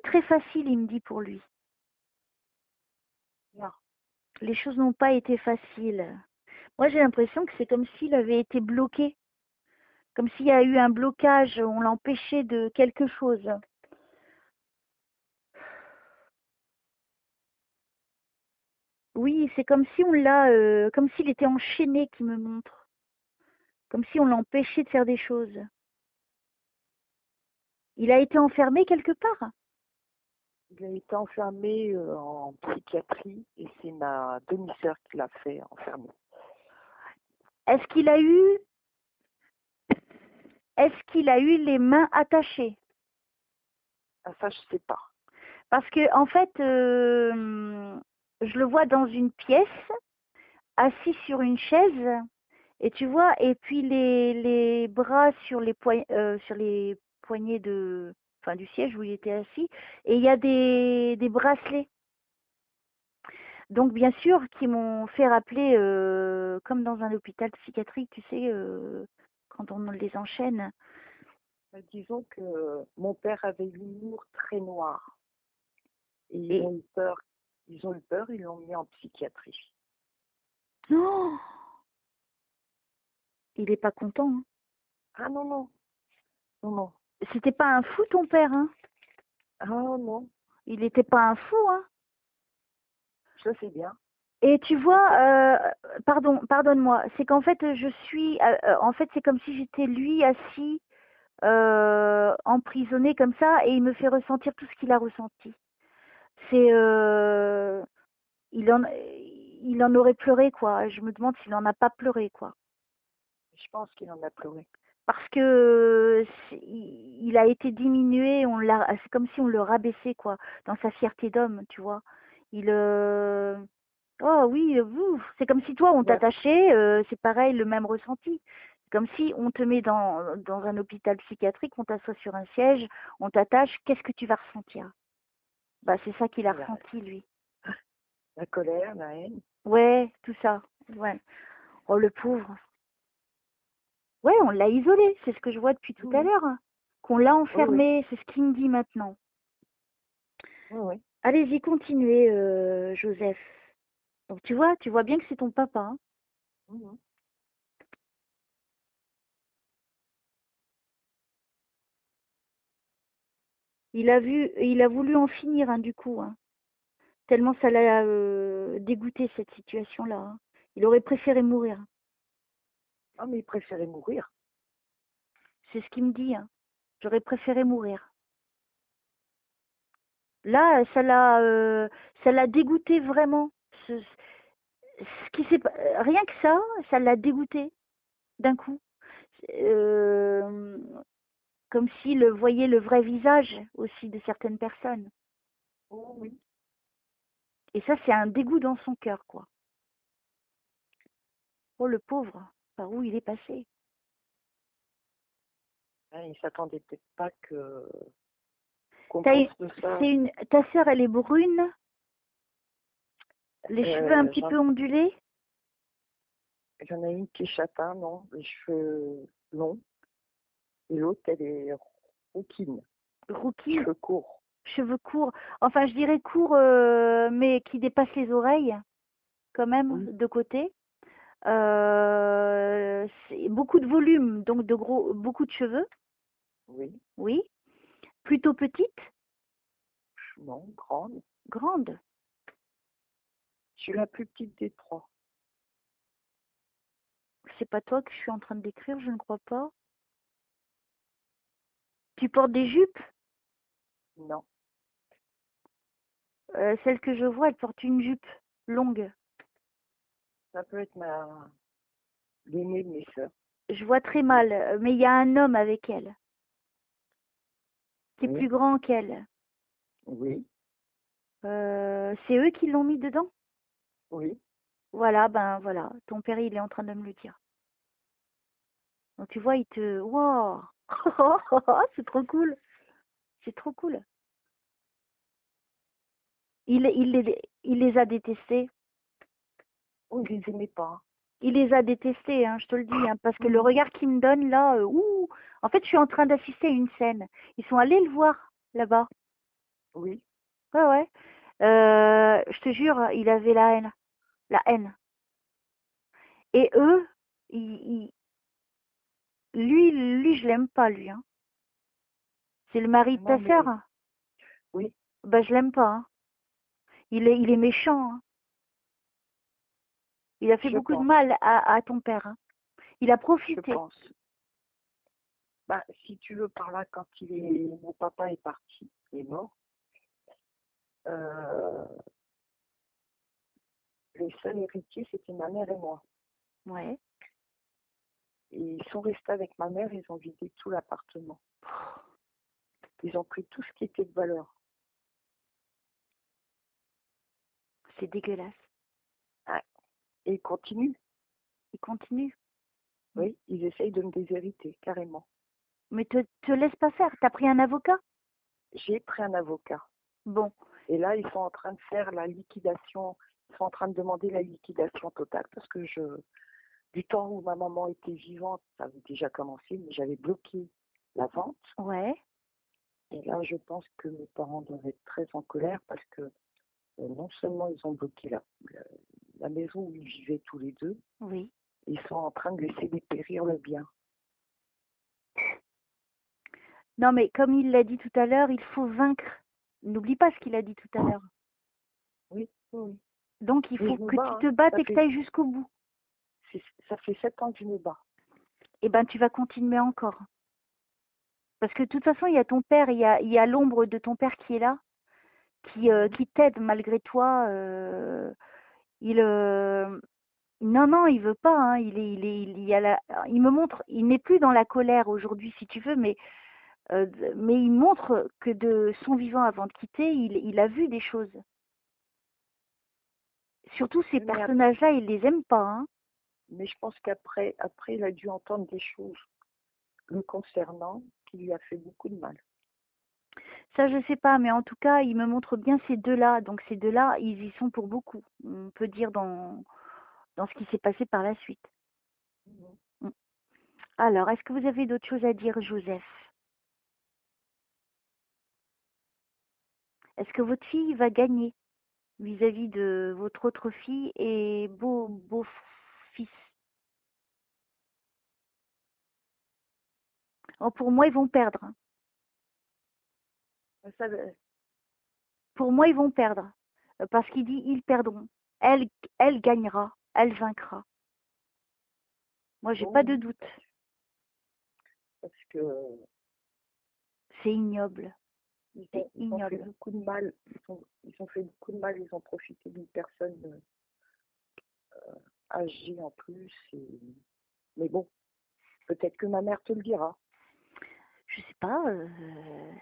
très facile, il me dit, pour lui. non. Les choses n'ont pas été faciles. Moi, j'ai l'impression que c'est comme s'il avait été bloqué. Comme s'il y a eu un blocage, on l'empêchait de quelque chose. Oui, c'est comme si on l'a, comme s'il était enchaîné, qui me montre. Comme si on l'empêchait de faire des choses. Il a été enfermé quelque part. Il a été enfermé en psychiatrie et c'est ma demi-sœur qui l'a fait enfermer. Est-ce qu'il a eu, est-ce qu'il a eu les mains attachées? Ah, ça, je sais pas. Parce que en fait, je le vois dans une pièce, assis sur une chaise, et tu vois, et puis les bras sur les poignées enfin du siège où il était assis, et il y a des bracelets. Donc bien sûr, qui m'ont fait rappeler, comme dans un hôpital psychiatrique, tu sais, quand on les enchaîne. Disons que mon père avait l'humour très noir. Et ils ont eu peur. Ils l'ont mis en psychiatrie. Oh, il est pas content. Hein. Ah non, non. Non, non. C'était pas un fou ton père, hein? Ah non. Il n'était pas un fou, hein? Ça, c'est bien. Et tu vois, pardonne-moi, c'est qu'en fait, en fait, c'est comme si j'étais lui assis, emprisonné comme ça, et il me fait ressentir tout ce qu'il a ressenti. C'est, il en, il en aurait pleuré, quoi. Je me demande s'il en a pas pleuré, quoi. Je pense qu'il en a pleuré. Parce que il a été diminué, c'est comme si on le rabaissait, quoi, dans sa fierté d'homme, tu vois. Il, oh oui, c'est comme si toi, on Ouais. t'attachait, c'est pareil, le même ressenti. C'est comme si on te met dans un hôpital psychiatrique, on t'assoit sur un siège, on t'attache, qu'est-ce que tu vas ressentir? Bah, c'est ça qu'il a ressenti, lui. La colère, la haine. Ouais, tout ça. Ouais. Oh, le pauvre. Ouais, on l'a isolé, c'est ce que je vois depuis tout à l'heure. Hein. Qu'on l'a enfermé, c'est ce qu'il me dit maintenant. Oui. Allez-y, continuez, Joseph. Donc tu vois bien que c'est ton papa. Hein. Mhm. Il a voulu en finir, hein, du coup. Hein. Tellement ça l'a dégoûté cette situation-là. Hein. Il aurait préféré mourir. Ah, mais il préférait mourir. C'est ce qu'il me dit. Hein. J'aurais préféré mourir. Là, ça l'a dégoûté vraiment. Ce qui s'est, rien que ça l'a dégoûté d'un coup. Euh, Comme s'il voyait le vrai visage aussi de certaines personnes. Oh, oui. Et ça, c'est un dégoût dans son cœur, quoi. Oh, le pauvre, par où il est passé. Hein, il s'attendait peut-être pas qu'on pense de ça. Ta sœur, elle est brune, les cheveux un petit peu ondulés. J'en ai une qui est châtain, non, les cheveux longs. Et l'autre, elle est rouquine. Rouquine. Cheveux courts. Cheveux courts. Enfin, je dirais courts, mais qui dépassent les oreilles, quand même, Oui. de côté. C'est beaucoup de volume, donc beaucoup de cheveux. Oui. Oui. Plutôt petite. Non, grande. Grande. Je suis la plus petite des trois. C'est pas toi que je suis en train de décrire, je ne crois pas. Tu portes des jupes? Non. Celle que je vois, elle porte une jupe longue. Ça peut être l'aînée de mes sœurs. Je vois très mal, mais il y a un homme avec elle, qui est Oui. plus grand qu'elle. Oui. C'est eux qui l'ont mis dedans? Oui. Voilà, ben voilà, ton père, il est en train de me le dire. Donc tu vois, il te... Wow. C'est trop cool. C'est trop cool. Il les a détestés. Oh, je les aimais pas. Il les a détestés, hein, je te le dis, hein, parce que le regard qu'il me donne là, en fait, je suis en train d'assister à une scène. Ils sont allés le voir là-bas. Oui. Ouais, ouais. Je te jure, il avait la haine. La haine. Et eux, lui, je l'aime pas, lui. Hein. C'est le mari de Non, ta mais sœur. oui. Bah, je l'aime pas. Hein. Il est méchant. Hein. Il a fait Je beaucoup de pense. mal à ton père. Hein. Il a Je profité. pense. Bah, si tu veux, par là, quand mon papa est parti, il est mort, euh, les seuls héritiers, c'était ma mère et moi. Ouais. Et ils sont restés avec ma mère, ils ont vidé tout l'appartement. Ils ont pris tout ce qui était de valeur. C'est dégueulasse. Ah, et ils continuent. Il continue. Oui, ils essayent de me déshériter, carrément. Mais te laisse pas faire. T'as pris un avocat? J'ai pris un avocat. Bon. Et là, ils sont en train de faire la liquidation. Ils sont en train de demander la liquidation totale parce que du temps où ma maman était vivante, ça avait déjà commencé, mais j'avais bloqué la vente. Ouais. Et là, je pense que mes parents doivent être très en colère parce que non seulement ils ont bloqué la maison où ils vivaient tous les deux, Oui. ils sont en train de laisser dépérir le bien. Non, mais comme il l'a dit tout à l'heure, il faut vaincre. N'oublie pas ce qu'il a dit tout à l'heure. Oui, oui. Donc, il Mais faut je me que bats, tu hein. te battes et que tu ailles jusqu'au bout. Ça fait 7 ans que je me bats. Eh ben, tu vas continuer encore. Parce que de toute façon, il y a ton père, il y a l'ombre de ton père qui est là, qui t'aide malgré toi. Il, non, il veut pas. Hein. Il me montre, il n'est plus dans la colère aujourd'hui, si tu veux, mais il montre que de son vivant avant de quitter, il a vu des choses. Surtout ces Mais personnages-là, il les aime pas. Hein. Mais je pense après, il a dû entendre des choses le concernant qui lui a fait beaucoup de mal. Ça, je sais pas, mais en tout cas, il me montre bien ces deux-là. Donc ces deux-là, ils y sont pour beaucoup. On peut dire dans ce qui s'est passé par la suite. Mm. Alors, est-ce que vous avez d'autres choses à dire, Joseph? Est-ce que votre fille va gagner vis-à-vis de votre autre fille et beau-fils? Oh, pour moi, ils vont perdre. Hein. Ça, Pour moi, ils vont perdre. Parce qu'il dit ils perdront. Elle gagnera. Elle vaincra. Moi, j'ai pas de doute. parce que C'est ignoble. ils ont fait beaucoup de mal. Ils ont fait beaucoup de mal. Ils ont profité d'une personne âgée en plus. Mais bon, peut-être que ma mère te le dira. Je sais pas.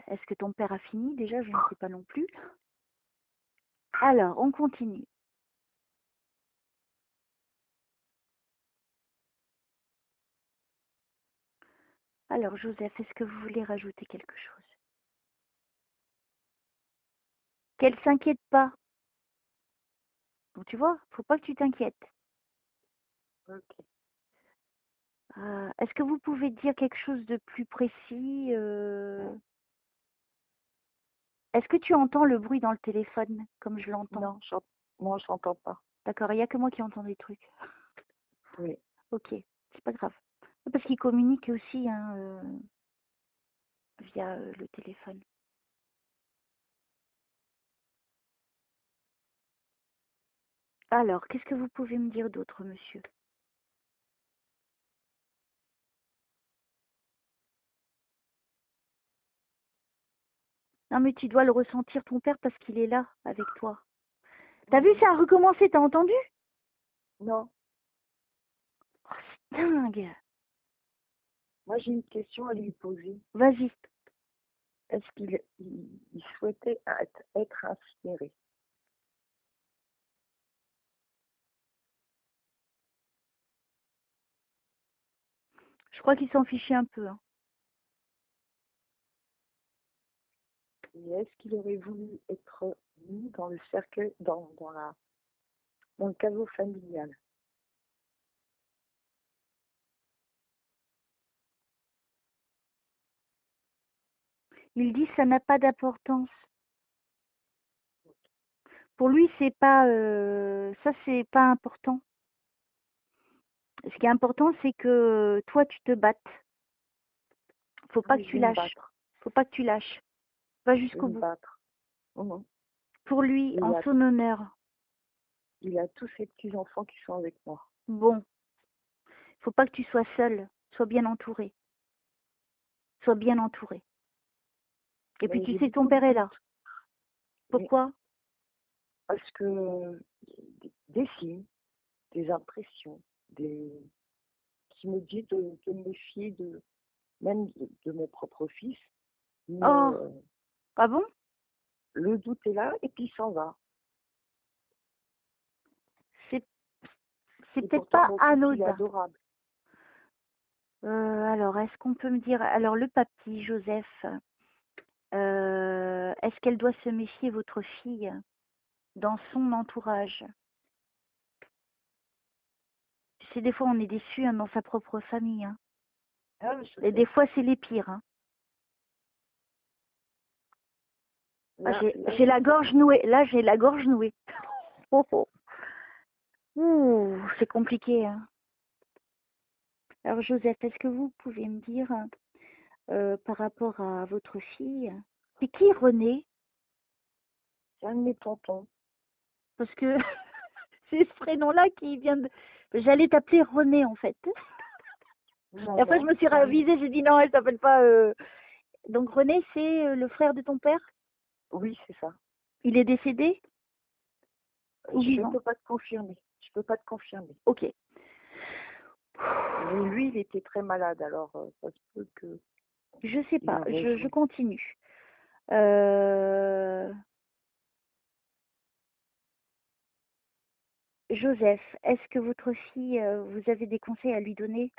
Est-ce que ton père a fini déjà? Je ne sais pas non plus. Alors, on continue. Alors, Joseph, est-ce que vous voulez rajouter quelque chose? Qu'elle s'inquiète pas. Donc, tu vois, faut pas que tu t'inquiètes. Ok. Est-ce que vous pouvez dire quelque chose de plus précis? Est-ce que tu entends le bruit dans le téléphone, comme je l'entends? Non, je n'entends pas. D'accord, il n'y a que moi qui entends des trucs. Oui. Ok, c'est pas grave. Parce qu'ils communiquent aussi hein, via le téléphone. Alors, qu'est-ce que vous pouvez me dire d'autre, monsieur? Non, mais tu dois le ressentir, ton père, parce qu'il est là, avec toi. T'as vu, ça a recommencé, t'as entendu? Non. Oh, c'est dingue. Moi, j'ai une question à lui poser. Vas-y. Est-ce qu'il souhaitait être incinéré? Je crois qu'il s'en fichait un peu. Hein. Et est-ce qu'il aurait voulu être mis dans le cercle, dans le caveau familial? Il dit que ça n'a pas d'importance. Pour lui, c'est pas ça, c'est pas important. Ce qui est important, c'est que toi, tu te battes. Faut pas que tu lâches. Faut pas que tu lâches. Va jusqu'au bout. Pour lui, en son honneur. Il a tous ses petits-enfants qui sont avec moi. Bon. Faut pas que tu sois seul. Sois bien entouré. Sois bien entouré. Et puis tu sais que ton père est là. Pourquoi? Parce que des signes, des impressions, qui me disent de me méfier même de mon propre fils. Mais ah bon? Le doute est là et puis il s'en va. C'est peut-être pas anodin. Il est adorable. Alors, est-ce qu'on peut me dire... Alors, le papy, Joseph, est-ce qu'elle doit se méfier, votre fille, dans son entourage? Tu sais, des fois, on est déçus hein, dans sa propre famille. Hein. Et des fois, c'est les pires. Hein. Là, j'ai la gorge nouée. Là, j'ai la gorge nouée. Oh, oh. Ouh, c'est compliqué, hein. Alors, Joseph, est-ce que vous pouvez me dire, par rapport à votre fille, c'est qui René? c'est un de mes tontons. Parce que c'est ce prénom-là qui vient de... J'allais t'appeler René, en fait. Non, Et après, je non, me suis ravisée, j'ai dit non, elle s'appelle pas... Donc, René, c'est le frère de ton père? oui, c'est ça. Il est décédé ou Je vivant? peux pas te confirmer. Je peux pas te confirmer. Ok. Mais lui, il était très malade, alors ça se peut que Je sais il pas, a je rejoint. continue. Euh, Joseph, est-ce que votre fille, vous avez des conseils à lui donner?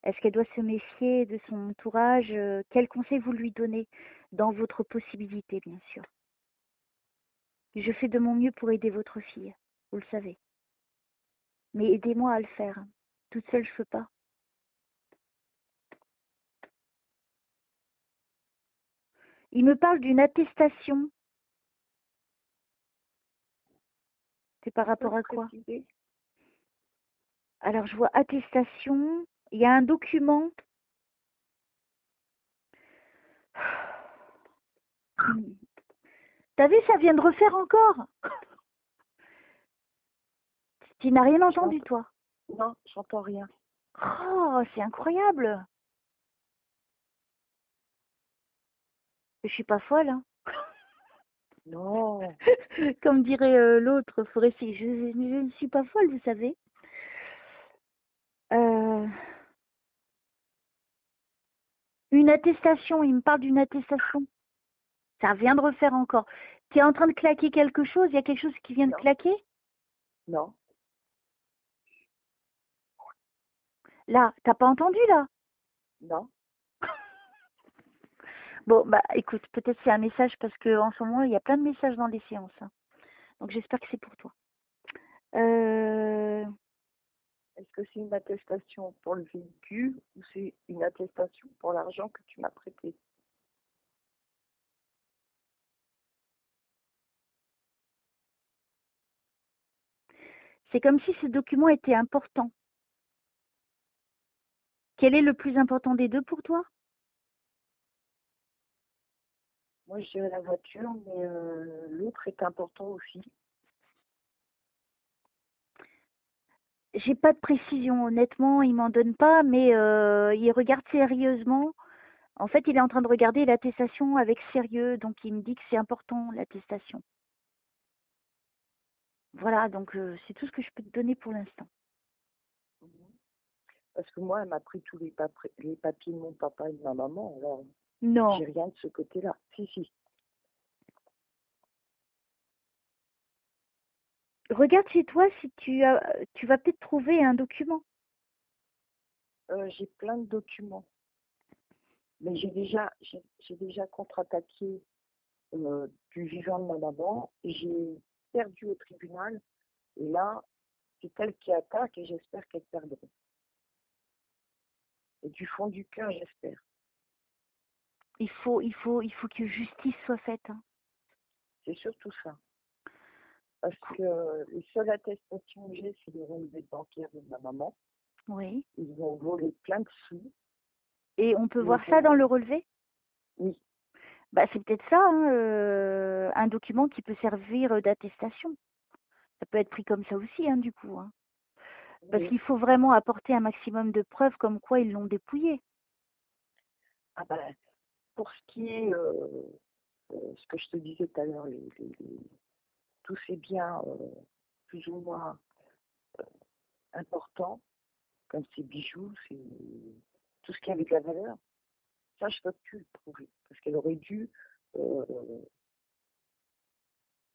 Est-ce qu'elle doit se méfier de son entourage? Quels conseils vous lui donnez dans votre possibilité, bien sûr? Je fais de mon mieux pour aider votre fille, vous le savez. Mais aidez-moi à le faire. Toute seule, je ne peux pas. Il me parle d'une attestation. C'est par Tu peux rapport à quoi? préciser? Alors, je vois attestation. Il y a un document. T'as vu, ça vient de refaire encore. Tu n'as rien entendu, J'entends- toi? Non, j'entends rien. Oh, c'est incroyable. Je suis pas folle, hein. Non. Comme dirait l'autre, Forestier, je ne suis pas folle, vous savez. Euh, une attestation, il me parle d'une attestation. Ça vient de refaire encore. Tu es en train de claquer quelque chose? Il y a quelque chose qui vient de Non. claquer? Non. Là, t'as pas entendu là? Non. Bon, bah écoute, peut-être c'est un message parce qu'en ce moment, il y a plein de messages dans les séances, hein. Donc j'espère que c'est pour toi. Euh, Est-ce que c'est une attestation pour le véhicule ou c'est une attestation pour l'argent que tu m'as prêté? c'est comme si ce document était important. Quel est le plus important des deux pour toi? Moi, je dirais la voiture, mais l'autre est important aussi. J'ai pas de précision, honnêtement, il m'en donne pas, mais il regarde sérieusement. En fait, il est en train de regarder l'attestation avec sérieux, donc il me dit que c'est important, l'attestation. Voilà, donc c'est tout ce que je peux te donner pour l'instant. Mhm. Parce que moi, elle m'a pris tous les papiers de mon papa et de ma maman, alors Non. j'ai rien de ce côté-là. Si, si. Regarde chez toi si tu vas peut-être trouver un document. J'ai plein de documents, mais j'ai déjà contre-attaqué du vivant de ma maman. J'ai perdu au tribunal, et là, c'est elle qui attaque et j'espère qu'elle perdra. Et du fond du cœur, j'espère. Il faut que justice soit faite, hein. C'est surtout ça. Parce que les seules attestations que j'ai, c'est le relevé bancaire de ma maman. Oui. Ils ont volé plein de sous. Et on peut Mais voir ça bon, dans le relevé? oui, Bah, c'est peut-être ça, hein, un document qui peut servir d'attestation. Ça peut être pris comme ça aussi, hein, du coup, hein. Parce oui. qu'il faut vraiment apporter un maximum de preuves comme quoi ils l'ont dépouillé. Ah ben, pour ce qui est, ce que je te disais tout à l'heure, tous ces biens plus ou moins importants, comme ces bijoux, tout ce qui avait de la valeur, ça, je ne peux plus le prouver. Parce qu'elle aurait dû, euh,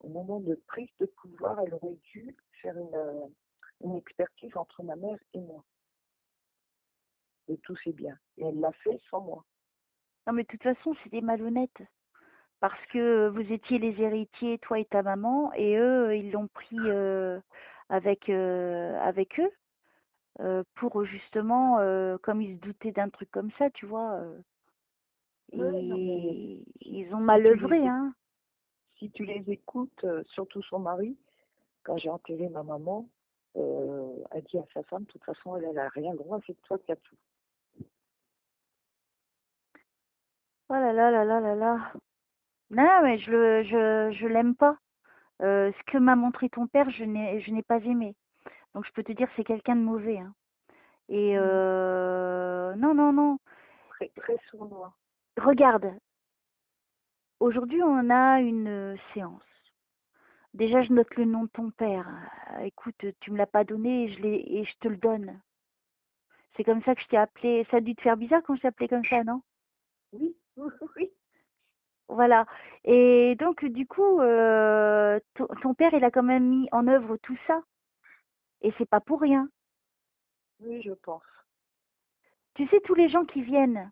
au moment de prise de pouvoir, elle aurait dû faire une expertise entre ma mère et moi de tous ces biens. Et elle l'a fait sans moi. Non, mais de toute façon, c'était malhonnête. Parce que vous étiez les héritiers, toi et ta maman, et eux, ils l'ont pris avec eux pour justement, comme ils se doutaient d'un truc comme ça, tu vois, Ouais, non, mais ils ont mal tu les œuvré, hein. si tu les écoutes, surtout son mari, quand j'ai enterré ma maman, a dit à sa femme, de toute façon, elle n'a rien le droit, c'est toi qui as tout. Oh là là là là là là. Non, mais je l'aime pas. Ce que m'a montré ton père, je n'ai pas aimé. Donc je peux te dire c'est quelqu'un de mauvais, hein. Et non, non, non. Très, très sournois. Regarde, aujourd'hui on a une séance. Déjà je note le nom de ton père. Écoute, tu me l'as pas donné et je te le donne. C'est comme ça que je t'ai appelé. Ça a dû te faire bizarre quand je t'ai appelé comme ça, non? Oui, oui. Voilà. Et donc du coup, ton père il a quand même mis en œuvre tout ça. Et c'est pas pour rien. Oui, je pense. Tu sais, tous les gens qui viennent,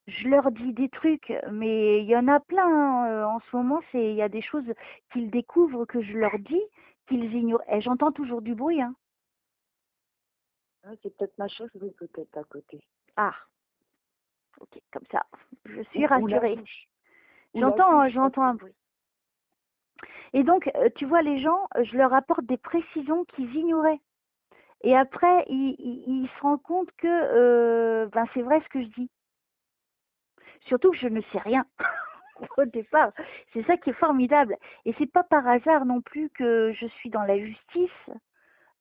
je leur dis des trucs, mais il y en a plein, hein, en ce moment, il y a des choses qu'ils découvrent que je leur dis, qu'ils ignorent. Et j'entends toujours du bruit, hein. Ah, c'est peut-être ma chauve-souris peut-être à côté. Ah, ok, comme ça, je suis Ou la rassurée. douche. Ou la douche, parce J'entends que un bruit. Et donc, tu vois, les gens, je leur apporte des précisions qu'ils ignoraient. Et après, ils se rendent compte que ben, c'est vrai ce que je dis. Surtout que je ne sais rien au départ. C'est ça qui est formidable. Et c'est pas par hasard non plus que je suis dans la justice,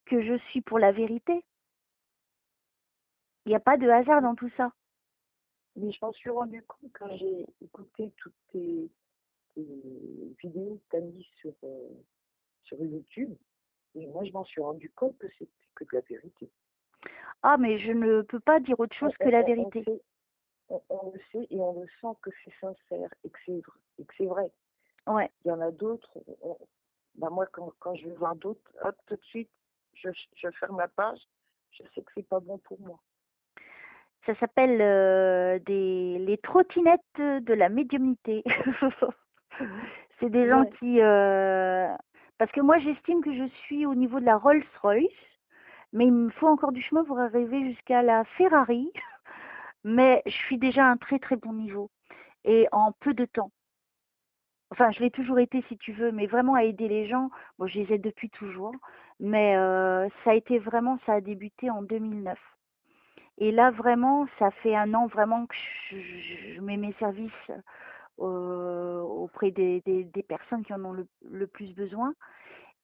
que je suis pour la vérité. Il n'y a pas de hasard dans tout ça. mais je m'en suis rendu compte quand j'ai écouté toutes tes vidéos que tu as mises sur YouTube. Et moi, je m'en suis rendu compte que c'était que de la vérité. Ah, mais je ne peux pas dire autre chose que la vérité. On le sait et on le sent que c'est sincère et que c'est vrai. Ouais. Il y en a d'autres, bah moi, quand je vais voir d'autres, hop, tout de suite, je ferme la page. Je sais que c'est pas bon pour moi. Ça s'appelle les trottinettes de la médiumnité. C'est des gens Ouais, qui... parce que moi, j'estime que je suis au niveau de la Rolls-Royce, mais il me faut encore du chemin pour arriver jusqu'à la Ferrari. Mais je suis déjà à un très très bon niveau et en peu de temps. Enfin, je l'ai toujours été si tu veux, mais vraiment à aider les gens. Bon, je les aide depuis toujours, mais ça a été vraiment, ça a débuté en 2009. Et là, vraiment, ça fait un an vraiment que je mets mes services auprès des personnes qui en ont le plus besoin.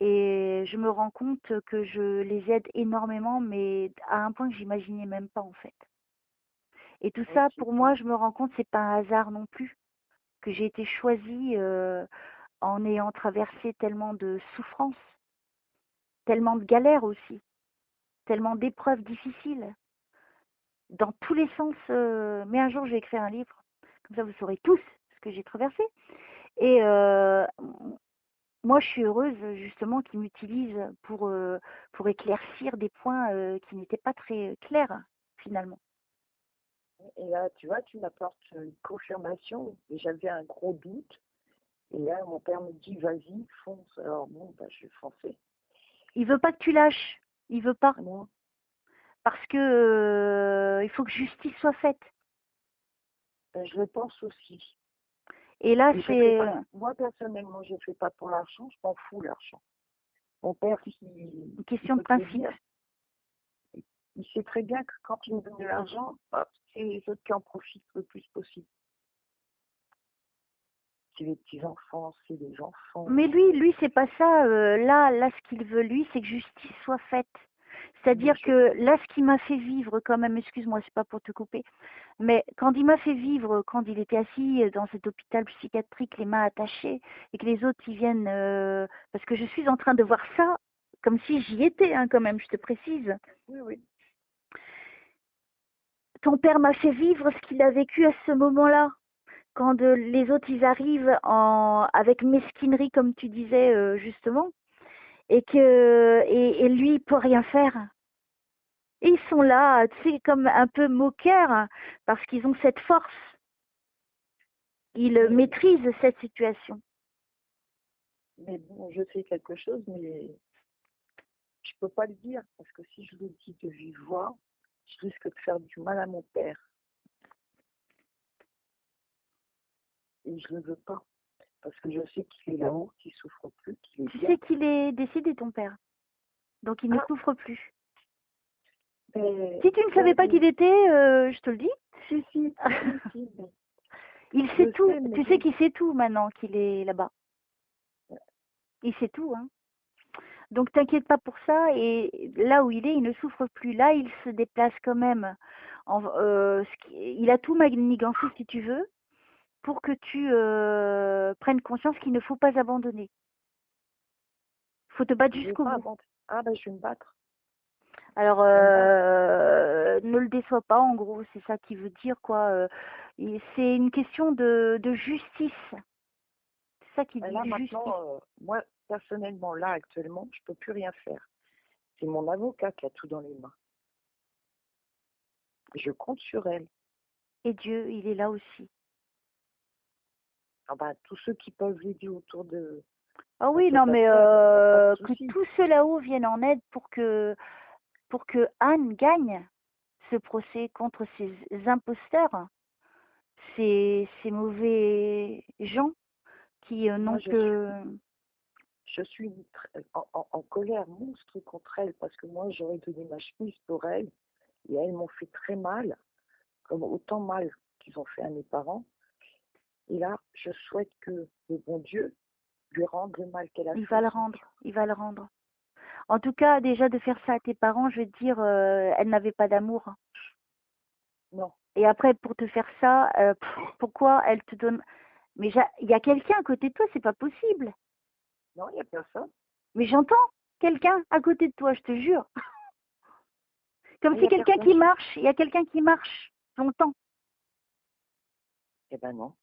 Et je me rends compte que je les aide énormément, mais à un point que j'imaginais même pas en fait. Et tout ouais, ça, c'est pour ça. moi, je me rends compte, c'est pas un hasard non plus, que j'ai été choisie en ayant traversé tellement de souffrances, tellement de galères aussi, tellement d'épreuves difficiles, dans tous les sens. Mais un jour, je vais écrire un livre, comme ça vous saurez tous ce que j'ai traversé. Et moi, je suis heureuse justement qu'ils m'utilisent pour éclaircir des points qui n'étaient pas très clairs finalement. Et là, tu vois, tu m'apportes une confirmation. Et j'avais un gros doute. Et là, mon père me dit, vas-y, fonce. Alors bon, bah, je vais foncer. Il veut pas que tu lâches, il veut pas, Moi, parce que il faut que justice soit faite. je le pense aussi. Et là, Et je fais c'est pas, moi, personnellement, je ne fais pas pour l'argent. Je m'en fous, l'argent. Mon père, une il question de peut te le principe. dire. Il sait très bien que quand il me donne de l'argent, hop, c'est les autres qui en profitent le plus possible. C'est les petits-enfants, c'est les enfants. Mais lui, c'est pas ça. Là, ce qu'il veut, lui, c'est que justice soit faite. Mais C'est-à-dire que là, ce qui m'a fait vivre quand même, excuse-moi, c'est pas pour te couper, mais quand il m'a fait vivre, quand il était assis dans cet hôpital psychiatrique, les mains attachées, et que les autres, ils viennent, parce que je suis en train de voir ça, comme si j'y étais, hein, quand même, je te précise. oui, oui. Ton père m'a fait vivre ce qu'il a vécu à ce moment-là. Quand les autres, ils arrivent avec mesquinerie, comme tu disais, justement, et lui, il peut rien faire. Et ils sont là, tu sais, comme un peu moqueurs, hein, parce qu'ils ont cette force. Ils Mais, maîtrisent cette situation. mais bon, je sais quelque chose, mais je peux pas le dire, parce que si je le dis de vive voix, je risque de faire du mal à mon père. Et je ne le veux pas. Parce que je sais qu'il est là-haut, qu'il souffre plus, qu'il est Tu bien. sais qu'il est décédé, ton père. Donc il ne Ah, souffre plus. mais, Si tu ne savais pas qu'il était, je te le dis. si, si, mais Il je sait tout. sais, mais Tu sais bon. qu'il sait tout maintenant qu'il est là-bas. Il sait tout, hein. Donc t'inquiète pas pour ça. Et là où il est, il ne souffre plus. Là, il se déplace quand même. Il a tout manigancé, si tu veux, pour que tu prennes conscience qu'il ne faut pas abandonner. Il faut te battre Je vais jusqu'au pas bout. abandonner. Ah, ben, je vais me battre. Alors, Je vais me battre. ne le déçois pas, en gros, c'est ça qui veut dire, quoi. C'est une question de justice. C'est ça qui Et dit là, justice. maintenant, moi, personnellement, là, actuellement, je peux plus rien faire. C'est mon avocat qui a tout dans les mains. Je compte sur elle. Et Dieu, il est là aussi. Ah ben, tous ceux qui peuvent l'aider autour de Ah la oui, non, mais catastrophe, il n'y a pas de que souci. tous ceux là-haut viennent en aide pour que Anne gagne ce procès contre ces imposteurs, ces mauvais gens qui Moi, n'ont que... je suis en colère monstre contre elle parce que moi, j'aurais donné ma chemise pour elle et elles m'ont fait très mal, comme autant mal qu'ils ont fait à mes parents. Et là, je souhaite que le bon Dieu lui rende le mal qu'elle a Il fait va à le son rendre, fils. il va le rendre. En tout cas, déjà de faire ça à tes parents, je vais te dire, elle n'avait pas d'amour. Non, Et après, pour te faire ça, pourquoi elle te donne... Mais il y a quelqu'un à côté de toi, c'est pas possible. non, il n'y a personne. Mais j'entends quelqu'un à côté de toi, je te jure. Comme Il n'y si a quelqu'un personne. qui marche, il y a quelqu'un qui marche longtemps. Eh ben non.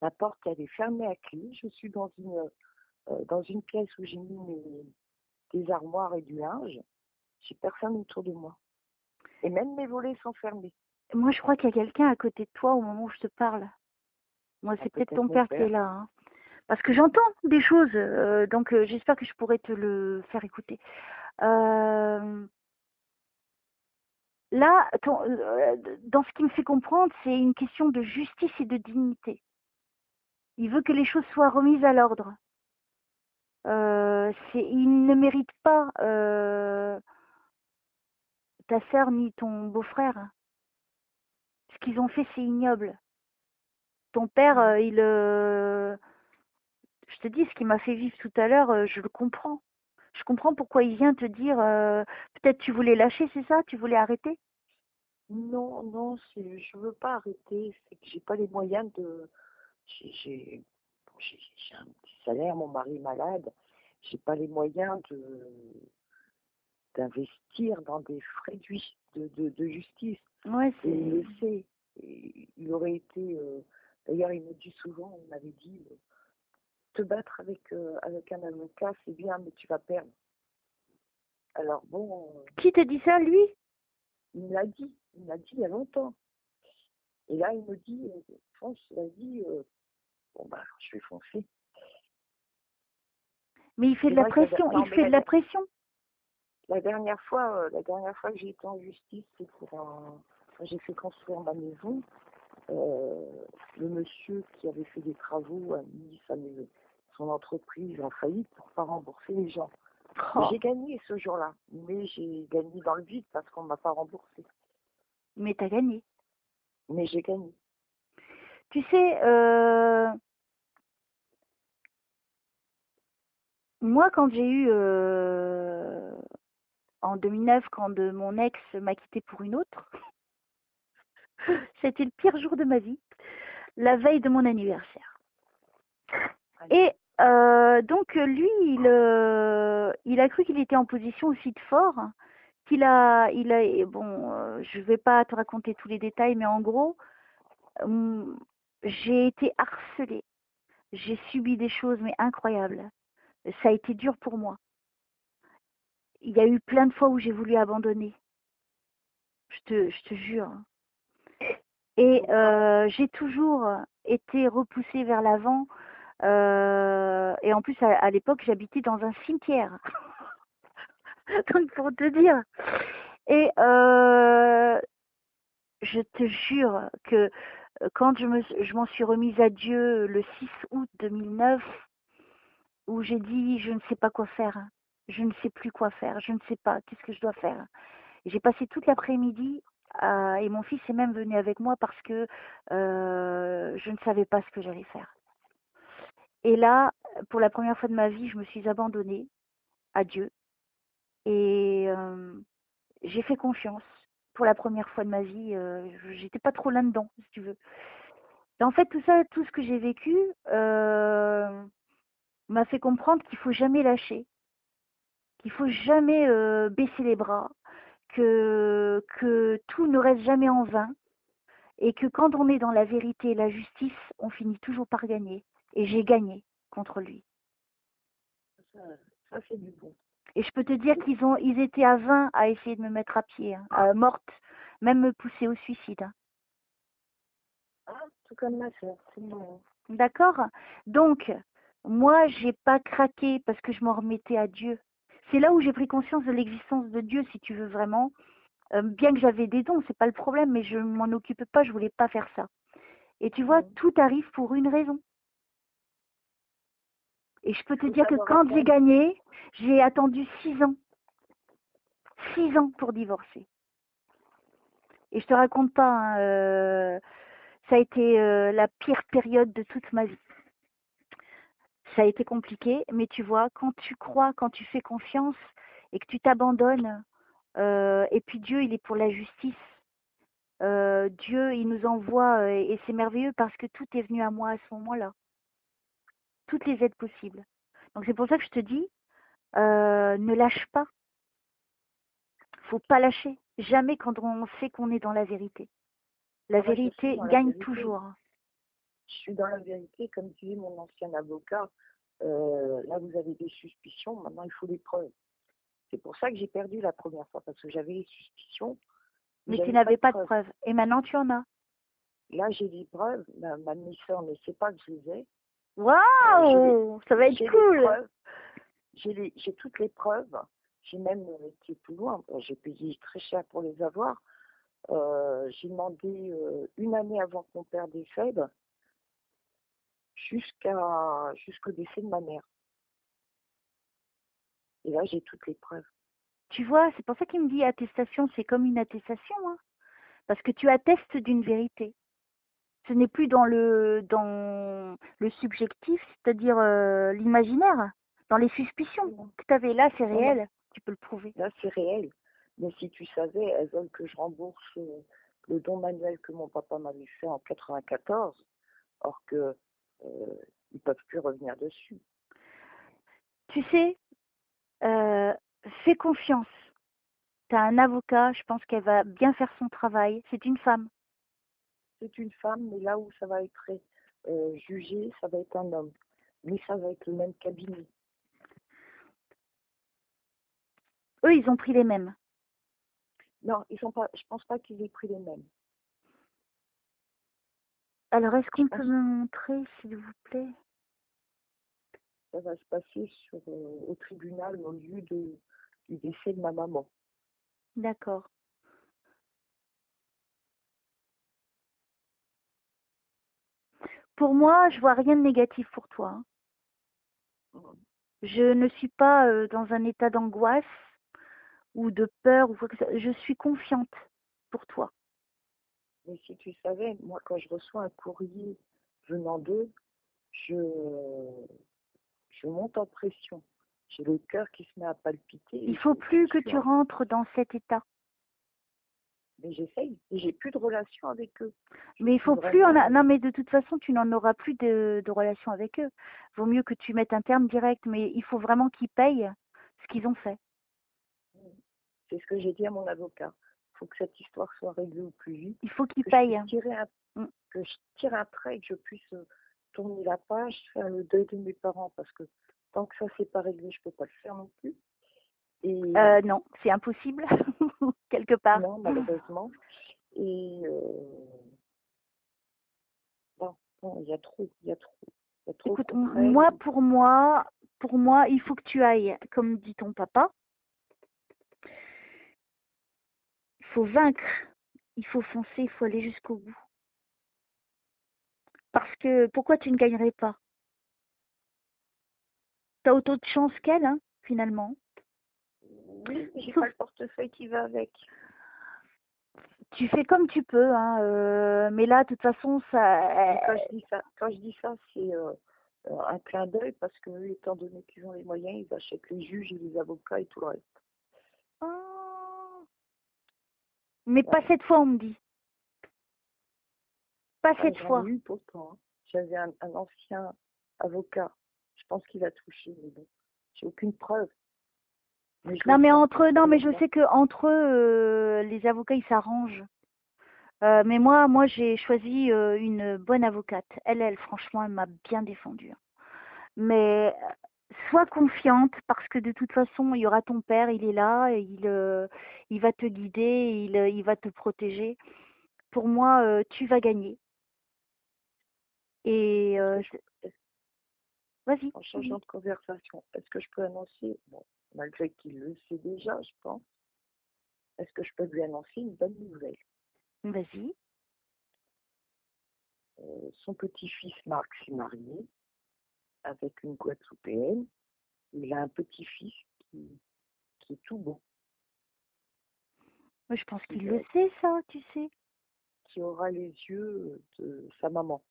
La porte, elle est fermée à clé. Je suis dans une pièce où j'ai mis des armoires et du linge. J'ai personne autour de moi. Et même mes volets sont fermés. Moi, je crois qu'il y a quelqu'un à côté de toi au moment où je te parle. Moi, Ah, c'est peut-être peut-être ton mon père qui est père. là, hein. Parce que j'entends des choses, donc j'espère que je pourrai te le faire écouter. Euh, Là, dans ce qui me fait comprendre, c'est une question de justice et de dignité. Il veut que les choses soient remises à l'ordre. Il ne mérite pas ta sœur ni ton beau-frère. Ce qu'ils ont fait, c'est ignoble. Ton père, Mhm. je te dis, ce qu'il m'a fait vivre tout à l'heure, je le comprends. Je comprends pourquoi il vient te dire, peut-être tu voulais lâcher, c'est ça? Tu voulais arrêter? Non, non, je veux pas arrêter. C'est que j'ai pas les moyens de. J'ai j'ai- j'ai un petit salaire, mon mari est malade. J'ai pas les moyens d'investir dans des frais de justice. Ouais, Et il c'est... le sait. Et il aurait été. D'ailleurs, il me dit souvent, il m'avait dit, te battre avec un avocat, c'est bien, mais tu vas perdre. Alors bon, Qui te dit ça, lui? il me l'a dit il y a longtemps. Et là, il me dit, fonce, vas-y, bon bah, je vais foncer. Mais il fait C'est de la vrai que pression, il non, mais fait de la pression. la dernière fois que j'ai été en justice, c'est pour quand j'ai fait construire ma maison. Euh, le monsieur qui avait fait des travaux a mis son entreprise en faillite pour pas rembourser les gens. Et Oh, j'ai gagné ce jour-là, mais j'ai gagné dans le vide parce qu'on ne m'a pas remboursé. mais t'as gagné. Mais j'ai gagné. Tu sais, moi, quand j'ai eu, en 2009, quand mon ex m'a quitté pour une autre, c'était le pire jour de ma vie, la veille de mon anniversaire. Et donc, lui, il a cru qu'il était en position aussi de fort, et bon, je vais pas te raconter tous les détails, mais en gros, j'ai été harcelée. J'ai subi des choses, mais incroyables. Ça a été dur pour moi. Il y a eu plein de fois où j'ai voulu abandonner. Je te jure. Et j'ai toujours été repoussée vers l'avant. Et en plus, à l'époque, j'habitais dans un cimetière. Donc, pour te dire. Et je te jure que quand je m'en suis remise à Dieu le 6 août 2009, où j'ai dit je ne sais pas quoi faire, je ne sais plus quoi faire, je ne sais pas, qu'est-ce que je dois faire. J'ai passé toute l'après-midi et mon fils est même venu avec moi parce que je ne savais pas ce que j'allais faire. Et là, pour la première fois de ma vie, je me suis abandonnée à Dieu et j'ai fait confiance. Pour la première fois de ma vie, j'étais pas trop là-dedans, si tu veux. Et en fait, tout ça, tout ce que j'ai vécu m'a fait comprendre qu'il faut jamais lâcher, qu'il faut jamais baisser les bras, que tout ne reste jamais en vain et que quand on est dans la vérité et la justice, on finit toujours par gagner. Et j'ai gagné contre lui. Ça, ça c'est du bon. Et je peux te dire ils étaient à 20 à essayer de me mettre à pied, morte, même me pousser au suicide. Hein. Ah, tout comme ma soeur, c'est bon. D'accord? Donc, moi, j'ai pas craqué parce que je m'en remettais à Dieu. C'est là où j'ai pris conscience de l'existence de Dieu, si tu veux vraiment. Bien que j'avais des dons, c'est pas le problème, mais je m'en occupais pas, je voulais pas faire ça. Et tu vois, tout arrive pour une raison. Et je peux te dire que quand j'ai gagné, j'ai attendu 6 ans. 6 ans pour divorcer. Et je te raconte pas, hein, ça a été la pire période de toute ma vie. Ça a été compliqué, mais tu vois, quand tu crois, quand tu fais confiance et que tu t'abandonnes, et puis Dieu, il est pour la justice. Dieu, il nous envoie, et c'est merveilleux parce que tout est venu à moi à ce moment-là. Toutes les aides possibles. Donc c'est pour ça que je te dis, ne lâche pas. Faut pas lâcher. Jamais quand on sait qu'on est dans la vérité. La vérité gagne toujours. Je suis dans la vérité, comme disait mon ancien avocat. Là, vous avez des suspicions, maintenant il faut des preuves. C'est pour ça que j'ai perdu la première fois, parce que j'avais les suspicions. Mais tu n'avais pas de preuves. Et maintenant, tu en as. Là, j'ai des preuves. Ma demi-sœur ne sait pas que je les ai. Waouh, ça va être cool. J'ai toutes les preuves. J'ai même été plus loin. J'ai payé très cher pour les avoir. J'ai demandé 1 année avant que mon père décède, jusqu'au décès de ma mère. Et là, j'ai toutes les preuves. Tu vois, c'est pour ça qu'il me dit attestation, c'est comme une attestation. Hein, parce que tu attestes d'une vérité. Ce n'est plus dans le subjectif, c'est-à-dire l'imaginaire, dans les suspicions que tu avais. Là, c'est réel, tu peux le prouver. Là, c'est réel. Mais si tu savais, elles veulent que je rembourse le don manuel que mon papa m'avait fait en 94, or que ils peuvent plus revenir dessus. Tu sais, fais confiance. Tu as un avocat, je pense qu'elle va bien faire son travail. C'est une femme. C'est une femme, mais là où ça va être jugé, ça va être un homme. Mais ça va être le même cabinet. Eux, ils ont pris les mêmes. Non, ils sont pas. Je pense pas qu'ils aient pris les mêmes. Alors, est-ce qu'on peut me montrer, s'il vous plaît? Ça va se passer au tribunal au lieu du décès de ma maman. D'accord. Pour moi, je vois rien de négatif pour toi. Hein. Je ne suis pas dans un état d'angoisse ou de peur ou quoi que ce soit. Je suis confiante pour toi. Mais si tu savais, moi, quand je reçois un courrier venant d'eux, je monte en pression. J'ai le cœur qui se met à palpiter. Il faut plus que tu rentres dans cet état. Mais j'essaye. J'ai plus de relation avec eux. Mais il faut plus non, mais de toute façon, tu n'en auras plus de relation avec eux. Vaut mieux que tu mettes un terme direct, mais il faut vraiment qu'ils payent ce qu'ils ont fait. C'est ce que j'ai dit à mon avocat. Il faut que cette histoire soit réglée au plus vite. Il faut qu'ils payent. Que je tire un trait et que je puisse tourner la page, faire le deuil de mes parents, parce que tant que ça c'est pas réglé, je peux pas le faire non plus. Et non, c'est impossible, quelque part. Non, malheureusement. Et bon, il y a trop. Écoute, moi, pour moi, il faut que tu ailles, comme dit ton papa. Il faut vaincre, il faut foncer, il faut aller jusqu'au bout. Parce que pourquoi tu ne gagnerais pas? Tu as autant de chance qu'elle, hein, finalement. Oui, mais j'ai pas le portefeuille qui va avec. Tu fais comme tu peux, hein, mais là, de toute façon, ça. Quand je dis ça, c'est un clin d'œil parce que eux, étant donné qu'ils ont les moyens, ils achètent les juges et les avocats et tout le reste. Oh. Mais Ouais. pas cette fois, on me dit. Pas cette J'en fois. ai eu pourtant, hein. J'avais un ancien avocat. Je pense qu'il a touché, mais bon, j'ai aucune preuve. Mais je Non, le mais sens. non, mais je Honnêtement. sais que entre eux, les avocats, ils s'arrangent. Mais moi, j'ai choisi une bonne avocate. Elle, franchement, elle m'a bien défendue, hein. Mais sois confiante parce que de toute façon, il y aura ton père, il est là, et il va te guider, il va te protéger. Pour moi, tu vas gagner. Et vas-y. En changeant de conversation, est-ce que je peux annoncer, bon, malgré qu'il le sait déjà, je pense, est-ce que je peux lui annoncer une bonne nouvelle? Vas-y. Son petit-fils Marc s'est marié avec une Guadeloupéenne. Il a un petit-fils qui est tout beau, Moi, je pense qu'il qui, le sait, ça, tu sais. qui aura les yeux de sa maman.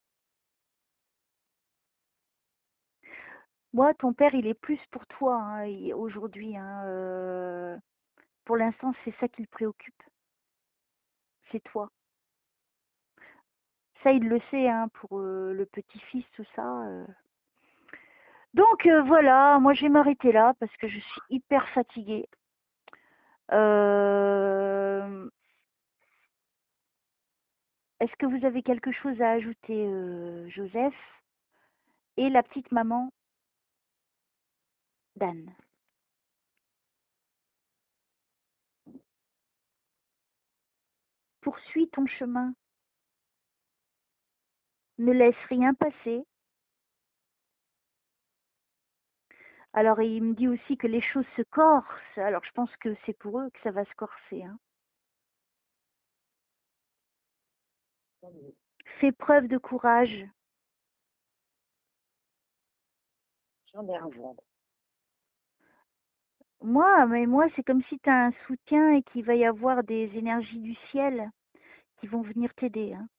Moi, ton père, il est plus pour toi, hein, aujourd'hui, hein, pour l'instant, c'est ça qui le préoccupe. C'est toi. Ça, il le sait, hein, pour le petit-fils, tout ça. Donc, voilà, moi, je vais m'arrêter là parce que je suis hyper fatiguée. Euh, Est-ce que vous avez quelque chose à ajouter, Joseph et la petite maman d'Anne? Poursuis ton chemin. Ne laisse rien passer. Alors, il me dit aussi que les choses se corsent. Alors, je pense que c'est pour eux que ça va se corser, hein. Fais preuve de courage. J'en ai un vendre. Moi, c'est comme si tu as un soutien et qu'il va y avoir des énergies du ciel qui vont venir t'aider, hein.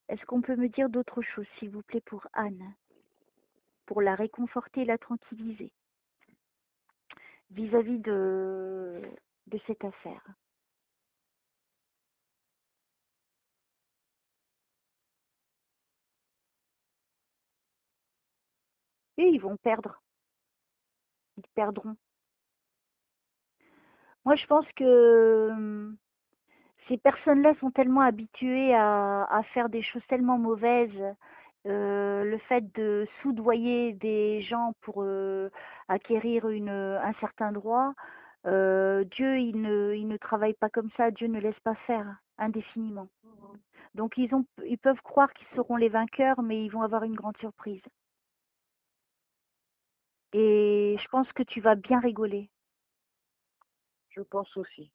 Est-ce qu'on peut me dire d'autres choses, s'il vous plaît, pour Anne, pour la réconforter et la tranquilliser vis-à-vis de cette affaire? Et ils vont perdre. Ils perdront. Moi, je pense que ces personnes-là sont tellement habituées à faire des choses tellement mauvaises. Le fait de soudoyer des gens pour acquérir un certain droit, Dieu, il ne travaille pas comme ça. Dieu ne laisse pas faire indéfiniment. Donc, ils peuvent croire qu'ils seront les vainqueurs, mais ils vont avoir une grande surprise. Et je pense que tu vas bien rigoler. Je pense aussi.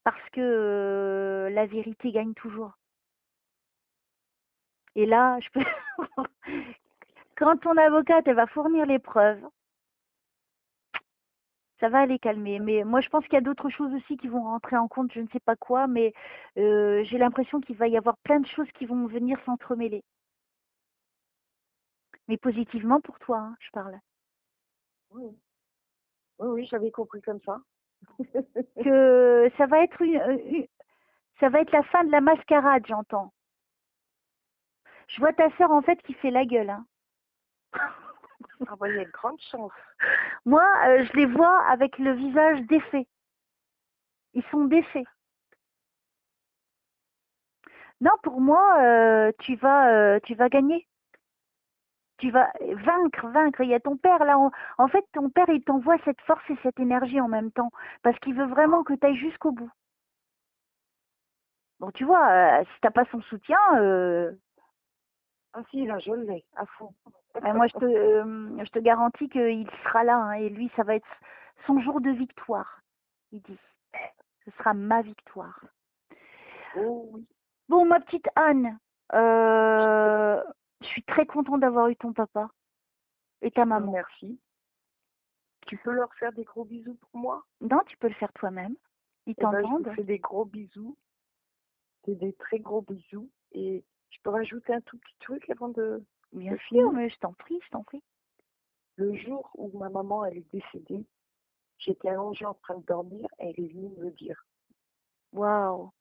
Parce que la vérité gagne toujours. Et là, je peux... quand ton avocate, elle va fournir les preuves, ça va aller calmer. Mais moi, je pense qu'il y a d'autres choses aussi qui vont rentrer en compte, je ne sais pas quoi, mais j'ai l'impression qu'il va y avoir plein de choses qui vont venir s'entremêler. Mais positivement pour toi, hein, je parle. Oui, oui, oui, j'avais compris comme ça. Que ça va être ça va être la fin de la mascarade, j'entends. Je vois ta sœur en fait qui fait la gueule, hein. Ah bah, il y a de grandes chances. Moi, je les vois avec le visage défait. Ils sont défaits. Non, pour moi, tu vas gagner. Tu vas vaincre. Il y a ton père là. En fait, ton père, il t'envoie cette force et cette énergie en même temps. Parce qu'il veut vraiment que tu ailles jusqu'au bout. Donc, tu vois, si t'as pas son soutien, Ah si, là, je l'ai, à fond. moi, je te garantis qu'il sera là, hein, et lui, ça va être son jour de victoire, il dit. Ce sera ma victoire. Oh oui. Bon, ma petite Anne, Je suis très contente d'avoir eu ton papa et ta maman. Merci. Tu peux leur faire des gros bisous pour moi? Non, tu peux le faire toi-même. Ils Eh ben, je t'entendent. vous fais des gros bisous, des très gros bisous. Et je peux rajouter un tout petit truc avant de Bien sûr, finir? mais je t'en prie, je t'en prie. Le jour où ma maman elle est décédée, j'étais allongée en train de dormir et elle est venue me le dire. Waouh.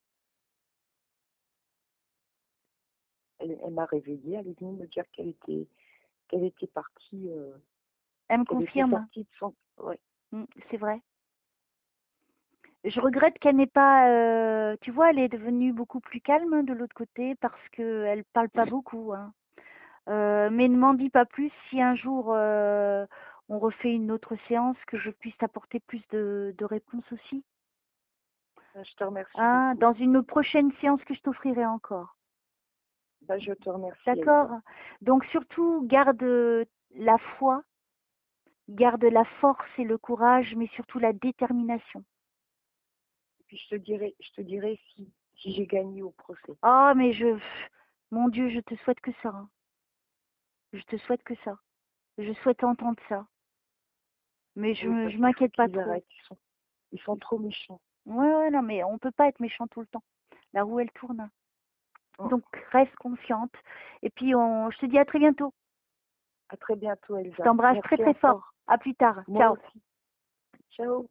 Elle m'a réveillée, elle est venue me dire qu'elle était partie, Elle me qu'elle était confirme. sortie de son... Ouais. C'est vrai. Je regrette qu'elle n'ait pas, tu vois, elle est devenue beaucoup plus calme de l'autre côté parce qu'elle parle pas beaucoup, hein. Mais ne m'en dis pas plus si un jour on refait une autre séance, que je puisse t'apporter plus de réponses aussi. Je te remercie Hein, beaucoup. dans une prochaine séance que je t'offrirai encore. Je te remercie, D'accord? Elsa. Donc surtout, garde la foi, garde la force et le courage, mais surtout la détermination. Puis je te dirai si j'ai gagné au procès. Oh, mais mon Dieu, je te souhaite que ça, hein. Je te souhaite que ça. Je souhaite entendre ça. Mais Oui, parce je qu'il faut m'inquiète pas qu'ils trop. arrêtent. Ils sont trop méchants. Ouais, non, mais on peut pas être méchant tout le temps. La roue, elle tourne. Oh, Donc, reste confiante. Et puis, je te dis à très bientôt. à très bientôt, Je Elsa. t'embrasse très, Merci très fort. encore. À plus tard. Moi Ciao. aussi. Ciao.